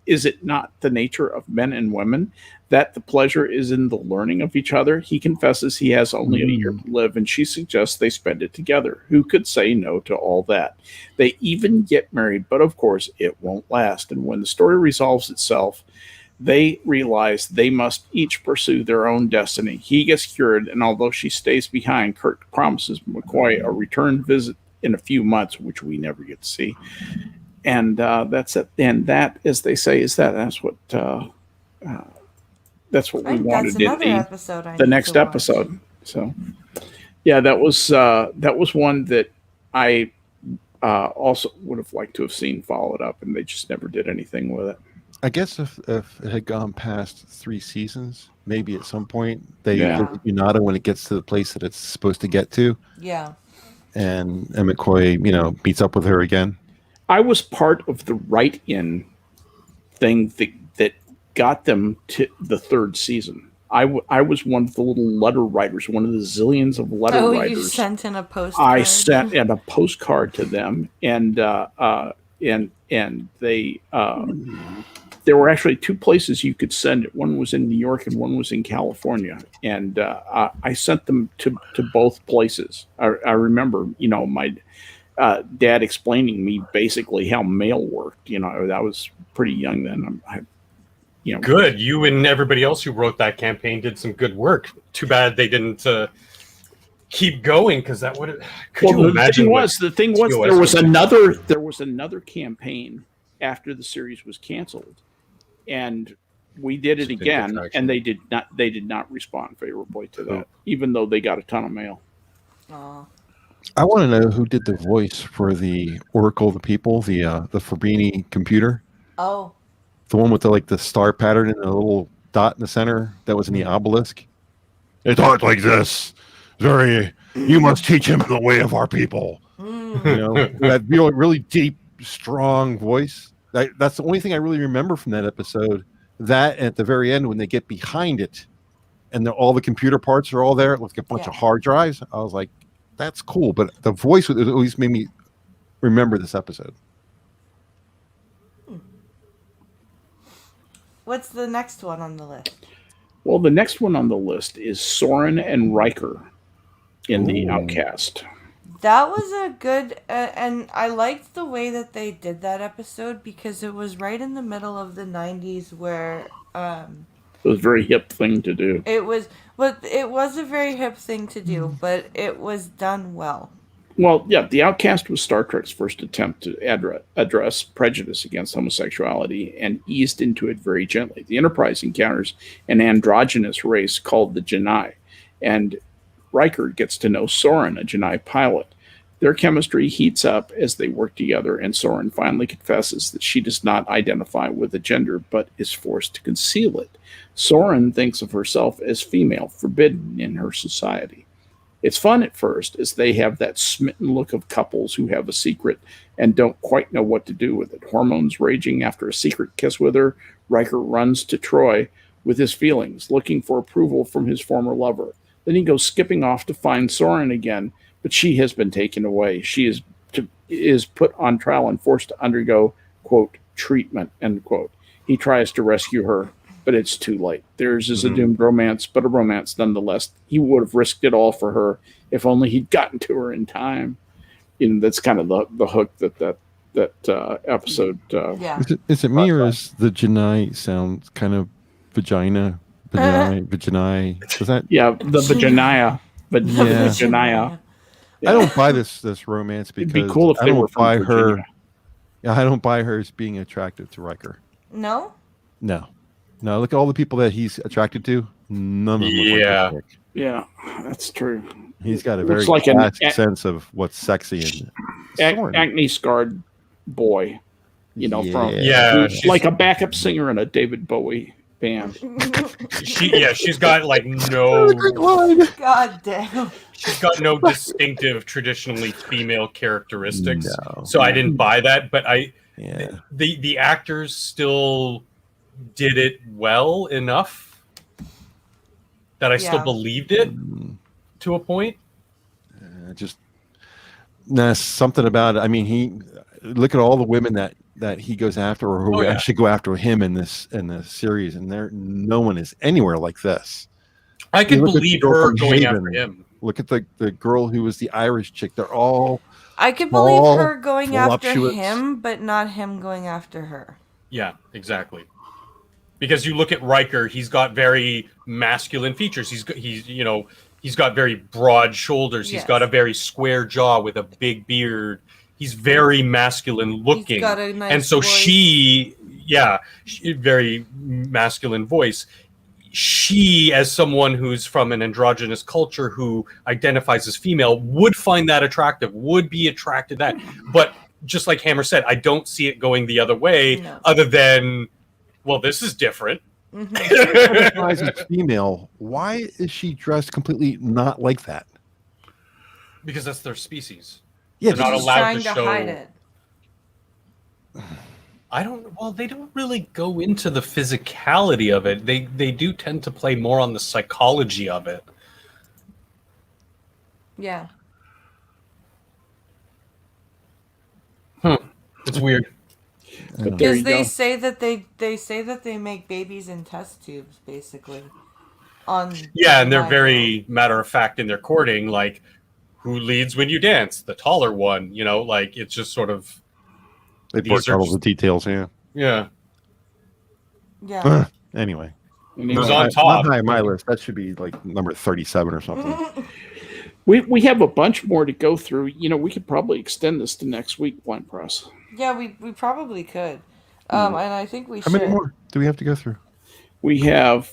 Speaker 2: is it not the nature of men and women that the pleasure is in the learning of each other? He confesses he has only a year to live, and she suggests they spend it together. Who could say no to all that? They even get married, but of course it won't last. And when the story resolves itself, they realize they must each pursue their own destiny. He gets cured, and although she stays behind, Kirk promises McCoy a return visit in a few months, which we never get to see. And that's it. And that, as they say, that's what we
Speaker 1: That's
Speaker 2: wanted in
Speaker 1: another episode.
Speaker 2: the next episode. So, yeah, that was one that I also would have liked to have seen followed up, and they just never did anything with it.
Speaker 5: I guess if it had gone past 3 seasons, maybe at some point they visit Unada when it gets to the place that it's supposed to get to,
Speaker 1: Yeah.
Speaker 5: and McCoy, meets up with her again.
Speaker 2: I was part of the write-in thing that got them to the 3rd season. I was one of the little letter writers, one of the zillions of letter writers.
Speaker 1: You sent in a postcard.
Speaker 2: I sent in a postcard to them, and they there were actually 2 places you could send it. One was in New York and one was in California, and I sent them to both places. I remember, my dad explaining me basically how mail worked. I was pretty young then.
Speaker 4: Good. You and everybody else who wrote that campaign did some good work. Too bad they didn't keep going, because that would have.
Speaker 2: The thing was there was another campaign after the series was canceled, and we did it again, and they did not respond favorably to that, even though they got a ton of mail.
Speaker 1: Aw.
Speaker 5: I want to know who did the voice for the Oracle of the People, the Fabrini computer.
Speaker 1: Oh.
Speaker 5: the one with the star pattern and the little dot in the center that was in the obelisk. They talked like this. You must teach him the way of our people. That really deep, strong voice. That's the only thing I really remember from that episode. That at the very end when they get behind it, and all the computer parts are all there, like a bunch of hard drives. I was like, that's cool. But the voice always made me remember this episode.
Speaker 1: What's the next one on the list?
Speaker 2: Well, the next one on the list is Soren and Riker in The Outcast.
Speaker 1: That was a good, and I liked the way that they did that episode because it was right in the middle of the 90s where
Speaker 2: It was a very hip thing to do.
Speaker 1: it was a very hip thing to do, but it was done well.
Speaker 2: Well, yeah, The Outcast was Star Trek's first attempt to address prejudice against homosexuality and eased into it very gently. The Enterprise encounters an androgynous race called the Janai, and Riker gets to know Soren, a Janai pilot. Their chemistry heats up as they work together, and Soren finally confesses that she does not identify with a gender, but is forced to conceal it. Soren thinks of herself as female, forbidden in her society. It's fun at first, as they have that smitten look of couples who have a secret and don't quite know what to do with it. Hormones raging after a secret kiss with her, Riker runs to Troy with his feelings, looking for approval from his former lover. Then he goes skipping off to find Soren again, but she has been taken away. She is put on trial and forced to undergo, quote, treatment, end quote. He tries to rescue her, but it's too late. Theirs is a doomed romance, but a romance nonetheless. He would have risked it all for her if only he'd gotten to her in time. That's kind of the hook that episode.
Speaker 5: Is it me or is the Janai sound kind of vagina? Vagina. Is that?
Speaker 2: Yeah, the vagina. Vagina.
Speaker 5: I don't buy this romance because
Speaker 2: it'd be cool if they were from Virginia.
Speaker 5: her. Yeah, I don't buy her as being attractive to Riker.
Speaker 1: No.
Speaker 5: No, look at all the people that he's attracted to. None of them look like this chick.
Speaker 2: Yeah, that's true.
Speaker 5: He's got a very
Speaker 2: like
Speaker 5: classic sense of what's sexy and
Speaker 2: acne scarred boy. From like a backup singer in a David Bowie band.
Speaker 4: She's got like no.
Speaker 1: God damn.
Speaker 4: She's got no distinctive, traditionally female characteristics. So I didn't buy that, but the actors still did it well enough that I still believed it to a point.
Speaker 5: There's something about it. I mean, he look at all the women that he goes after, or who actually go after him in this series, and no one is anywhere like this.
Speaker 4: I can believe her going after him.
Speaker 5: Look at the girl who was the Irish chick. They're all.
Speaker 1: I could believe her going after him, but not him going after her.
Speaker 4: Yeah, exactly. Because you look at Riker, he's got very masculine features. He's got very broad shoulders. He's got a very square jaw with a big beard. He's very masculine looking.
Speaker 1: He's got a nice
Speaker 4: and so
Speaker 1: voice.
Speaker 4: very masculine voice. She, as someone who's from an androgynous culture who identifies as female, would find that attractive, would be attracted to that. But just like Hammer said, I don't see it going the other way, other than, well, this is different.
Speaker 5: As a female, why is she dressed completely not like that?
Speaker 4: Because that's their species.
Speaker 5: Yeah,
Speaker 4: they're not allowed to show.
Speaker 1: Hide it.
Speaker 4: They don't really go into the physicality of it. They do tend to play more on the psychology of it.
Speaker 1: Yeah.
Speaker 4: It's weird.
Speaker 1: Because they say that they make babies in test tubes, basically. And
Speaker 4: they're very matter of fact in their courting, like who leads when you dance, the taller one. Like it's just sort of.
Speaker 5: They work out all the details,
Speaker 1: Yeah.
Speaker 5: Anyway.
Speaker 4: Who's on top?
Speaker 5: Not high on my list. That should be like number 37 or something.
Speaker 2: We have a bunch more to go through. We could probably extend this to next week, Blind Press.
Speaker 1: Yeah, we probably could. And I think we should.
Speaker 5: How many more do we have to go through?
Speaker 2: We have,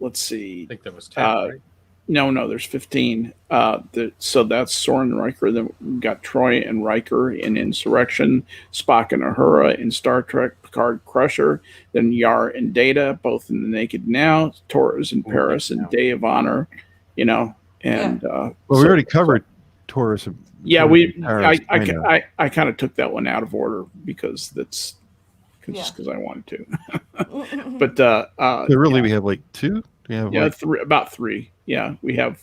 Speaker 2: let's see.
Speaker 4: I think there was 10, right?
Speaker 2: No, there's 15. So that's Soren and Riker. Then we've got Troy and Riker in Insurrection, Spock and Uhura in Star Trek, Picard Crusher, then Yar and Data, both in The Naked Now, Torres in Paris, and Day of Honor, and
Speaker 5: Well, we already covered Taurus.
Speaker 2: Yeah,
Speaker 5: Taurus
Speaker 2: we.
Speaker 5: Paris,
Speaker 2: I kind of took that one out of order because that's just because I wanted to. But
Speaker 5: so really, we have like two. We have
Speaker 2: about three. Yeah, we have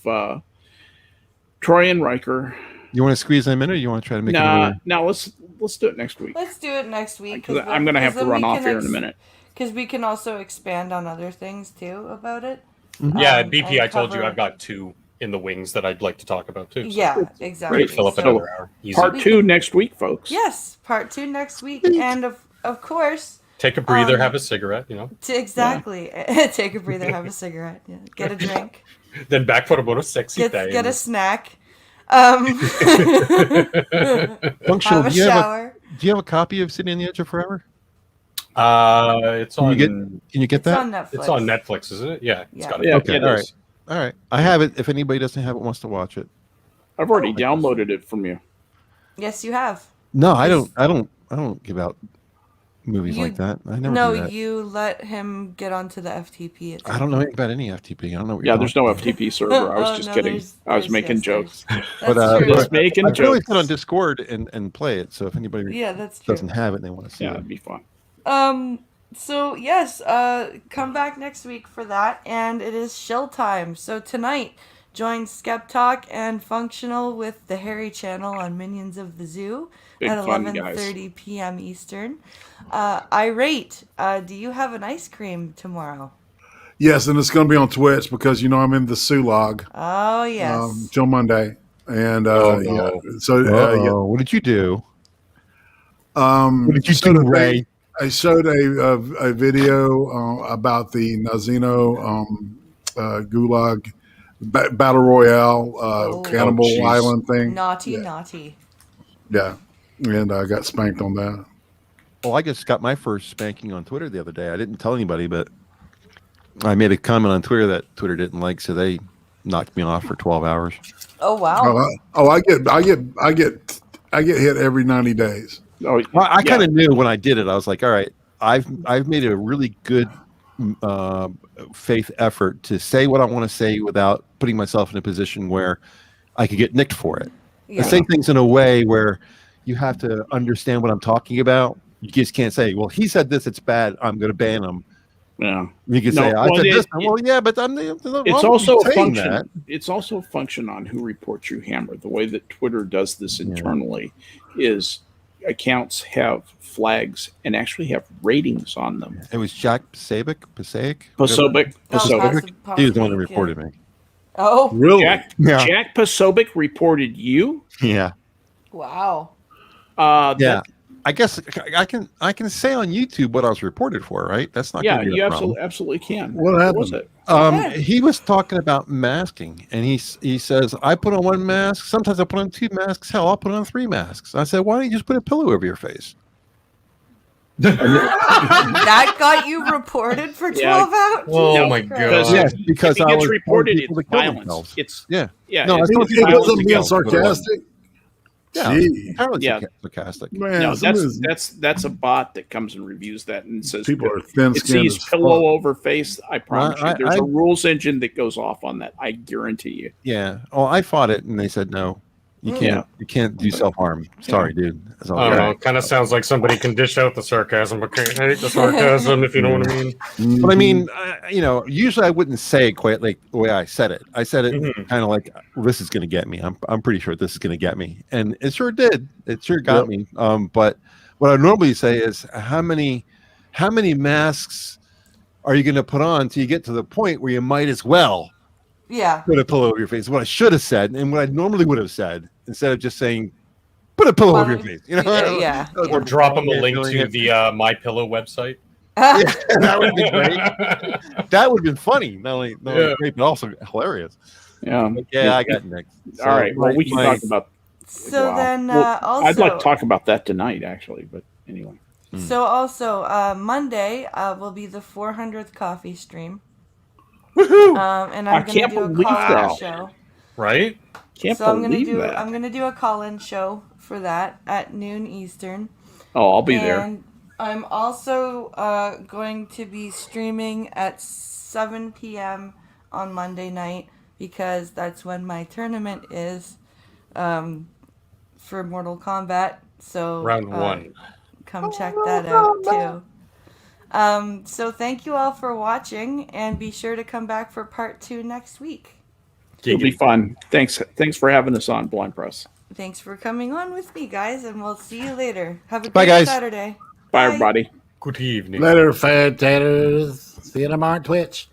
Speaker 2: Troy and Riker.
Speaker 5: You want to squeeze them in, or you want to try to make it?
Speaker 2: No, let's do it next week.
Speaker 1: Let's do it next week.
Speaker 2: Because I'm going to have to run off here in a minute.
Speaker 1: Because we can also expand on other things too about it.
Speaker 5: Mm-hmm.
Speaker 4: Yeah, BP, I told you I've got 2 in the wings that I'd like to talk about too. So
Speaker 1: Yeah, exactly.
Speaker 4: fill up another hour. Easy.
Speaker 2: Part 2 next week, folks.
Speaker 1: Yes, part 2 next week, and of course.
Speaker 4: Take a breather, have a cigarette,
Speaker 1: Exactly. Take a breather, have a cigarette, get a drink.
Speaker 4: Then back for a more sexy time.
Speaker 1: Get a snack.
Speaker 5: Functional.
Speaker 1: Have a shower.
Speaker 5: Do you have a copy of City on the Edge of Forever?
Speaker 4: It's on.
Speaker 5: Can you get that?
Speaker 1: On Netflix.
Speaker 4: It's on Netflix, isn't it? Yeah. It's got it.
Speaker 2: Yeah,
Speaker 5: Okay.
Speaker 2: it
Speaker 5: All
Speaker 2: is.
Speaker 5: right. All right. I have it. If anybody doesn't have it, wants to watch it.
Speaker 2: I've already downloaded it from you.
Speaker 1: Yes, you have.
Speaker 5: No, I don't. I don't give out movies like that. I never.
Speaker 1: No,
Speaker 5: do that.
Speaker 1: you let him get onto the FTP.
Speaker 5: I don't know anything about any FTP. I don't know. What
Speaker 2: Yeah, there's no FTP server. I was just kidding. I was making jokes.
Speaker 1: That's true.
Speaker 2: Just making
Speaker 5: I can always
Speaker 2: jokes.
Speaker 5: get on Discord and play it. So if anybody
Speaker 1: That's true.
Speaker 5: doesn't have it, and they want to see
Speaker 2: Yeah,
Speaker 5: it.
Speaker 2: it'd be fun.
Speaker 1: So yes, come back next week for that, and it is shill time. So tonight, join Skep Talk and Functional with the Harry Channel on Minions of the Zoo
Speaker 2: Big
Speaker 1: at
Speaker 2: fun,
Speaker 1: 11:30 p.m. Eastern. Irate, do you have an ice cream tomorrow?
Speaker 3: Yes, and it's going to be on Twitch because I'm in the Sulog
Speaker 1: Oh yes.
Speaker 3: till Monday, and
Speaker 4: no.
Speaker 3: yeah. So
Speaker 5: What did you do?
Speaker 3: What
Speaker 5: did you do, Ray?
Speaker 3: I showed a video about the Nazino Gulag Battle Royale Cannibal
Speaker 4: geez.
Speaker 3: Island thing.
Speaker 1: Naughty.
Speaker 3: Yeah, and I got spanked on that.
Speaker 5: Well, I just got my first spanking on Twitter the other day. I didn't tell anybody, but I made a comment on Twitter that Twitter didn't like, so they knocked me off for 12 hours.
Speaker 1: Oh wow.
Speaker 3: I get hit every 90 days.
Speaker 2: Oh,
Speaker 5: Well, I kind of knew when I did it. I was like, all right, I've made a really good faith effort to say what I want to say without putting myself in a position where I could get nicked for it.
Speaker 1: Yeah.
Speaker 5: I say things in a way where you have to understand what I'm talking about. You just can't say, well, he said this, it's bad, I'm going to ban him.
Speaker 2: Yeah.
Speaker 5: You can say, I said this. Well, yeah, but
Speaker 2: It's also a function.
Speaker 5: That.
Speaker 2: It's also a function on who reports you hammer. The way that Twitter does this internally is accounts have flags and actually have ratings on them.
Speaker 5: It was Jack Pasobic.
Speaker 1: He
Speaker 5: was the one that reported me.
Speaker 1: Oh
Speaker 3: Really?
Speaker 2: Jack Pasobic reported you?
Speaker 5: Yeah.
Speaker 1: wow.
Speaker 5: Yeah. I guess I can say on YouTube what I was reported for, right? That's not.
Speaker 2: Yeah,
Speaker 5: gonna be
Speaker 2: you
Speaker 5: a problem.
Speaker 2: absolutely can.
Speaker 3: What happened?
Speaker 2: was it?
Speaker 5: He was talking about masking, and he says, I put on one mask. Sometimes I put on 2 masks. Hell, I'll put on 3 masks. I said, why don't you just put a pillow over your face?
Speaker 1: That got you reported for 12 hours?
Speaker 4: Oh
Speaker 2: No,
Speaker 4: my
Speaker 2: because-
Speaker 4: god.
Speaker 5: Yes, because
Speaker 2: If it
Speaker 5: I
Speaker 2: gets
Speaker 5: was
Speaker 2: reported,
Speaker 5: people
Speaker 2: it's
Speaker 5: to kill
Speaker 2: violence.
Speaker 5: themselves.
Speaker 2: It's
Speaker 5: Yeah.
Speaker 2: No,
Speaker 5: I thought
Speaker 3: It wasn't being
Speaker 5: Violence
Speaker 3: sarcastic.
Speaker 5: Yeah,
Speaker 3: Gee.
Speaker 5: entirely
Speaker 2: Yeah.
Speaker 5: sarcastic.
Speaker 3: Man,
Speaker 2: no,
Speaker 3: some of this-
Speaker 2: that's a bot that comes and reviews that and says
Speaker 3: people are
Speaker 2: it
Speaker 3: thin-skinned.
Speaker 2: sees
Speaker 3: as
Speaker 2: pillow
Speaker 3: fuck.
Speaker 2: over face. I promise you, there's a rules engine that goes off on that. I guarantee you.
Speaker 5: Yeah. Oh, I fought it, and they said no. You can't.
Speaker 2: Yeah.
Speaker 5: You can't do self harm. Sorry, dude. That's all
Speaker 4: I don't
Speaker 5: right.
Speaker 4: know. It kind of sounds like somebody can dish out the sarcasm, but can't hate the sarcasm, if you know what I mean.
Speaker 5: But I mean, usually I wouldn't say it quite like the way I said it. I said it
Speaker 4: Mhm.
Speaker 5: kind of like, "This is going to get me." I'm pretty sure this is going to get me, and it sure did. It sure got me. But what I normally say is, how many masks are you going to put on till you get to the point where you might as well
Speaker 1: Yeah.
Speaker 5: put a pillow over your face? What I should have said, and what I normally would have said, instead of just saying, "Put a pillow over your face,"
Speaker 1: Yeah.
Speaker 4: Or drop them a link to the My Pillow website.
Speaker 5: Yeah, that would be great. That would have been funny. Not only great, but also hilarious.
Speaker 2: Yeah.
Speaker 5: Yeah, I got next.
Speaker 2: All right. Well, we can talk about.
Speaker 1: So
Speaker 2: Wow.
Speaker 1: then
Speaker 2: Well,
Speaker 1: also
Speaker 2: I'd like to talk about that tonight, actually. But anyway.
Speaker 1: So also Monday will be the 400th coffee stream.
Speaker 2: Woohoo!
Speaker 1: And
Speaker 2: I
Speaker 1: I'm gonna
Speaker 2: can't
Speaker 1: do a
Speaker 2: believe
Speaker 1: call-in
Speaker 2: that.
Speaker 1: show.
Speaker 4: Right?
Speaker 2: Can't
Speaker 1: So I'm
Speaker 2: believe that.
Speaker 1: gonna do a call-in show for that at noon Eastern.
Speaker 2: Oh, I'll be there.
Speaker 1: And I'm also going to be streaming at 7 p.m. on Monday night because that's when my tournament is for Mortal Kombat. So
Speaker 4: Round one.
Speaker 1: come check that out too. So thank you all for watching, and be sure to come back for part 2 next week.
Speaker 2: It'll be fun. Thanks for having us on Blind Press.
Speaker 1: Thanks for coming on with me, guys, and we'll see you later. Have a
Speaker 5: Bye,
Speaker 1: great
Speaker 5: guys.
Speaker 1: Saturday.
Speaker 2: Bye, everybody.
Speaker 4: Good evening.
Speaker 3: Later, fan taters. See you tomorrow on Twitch.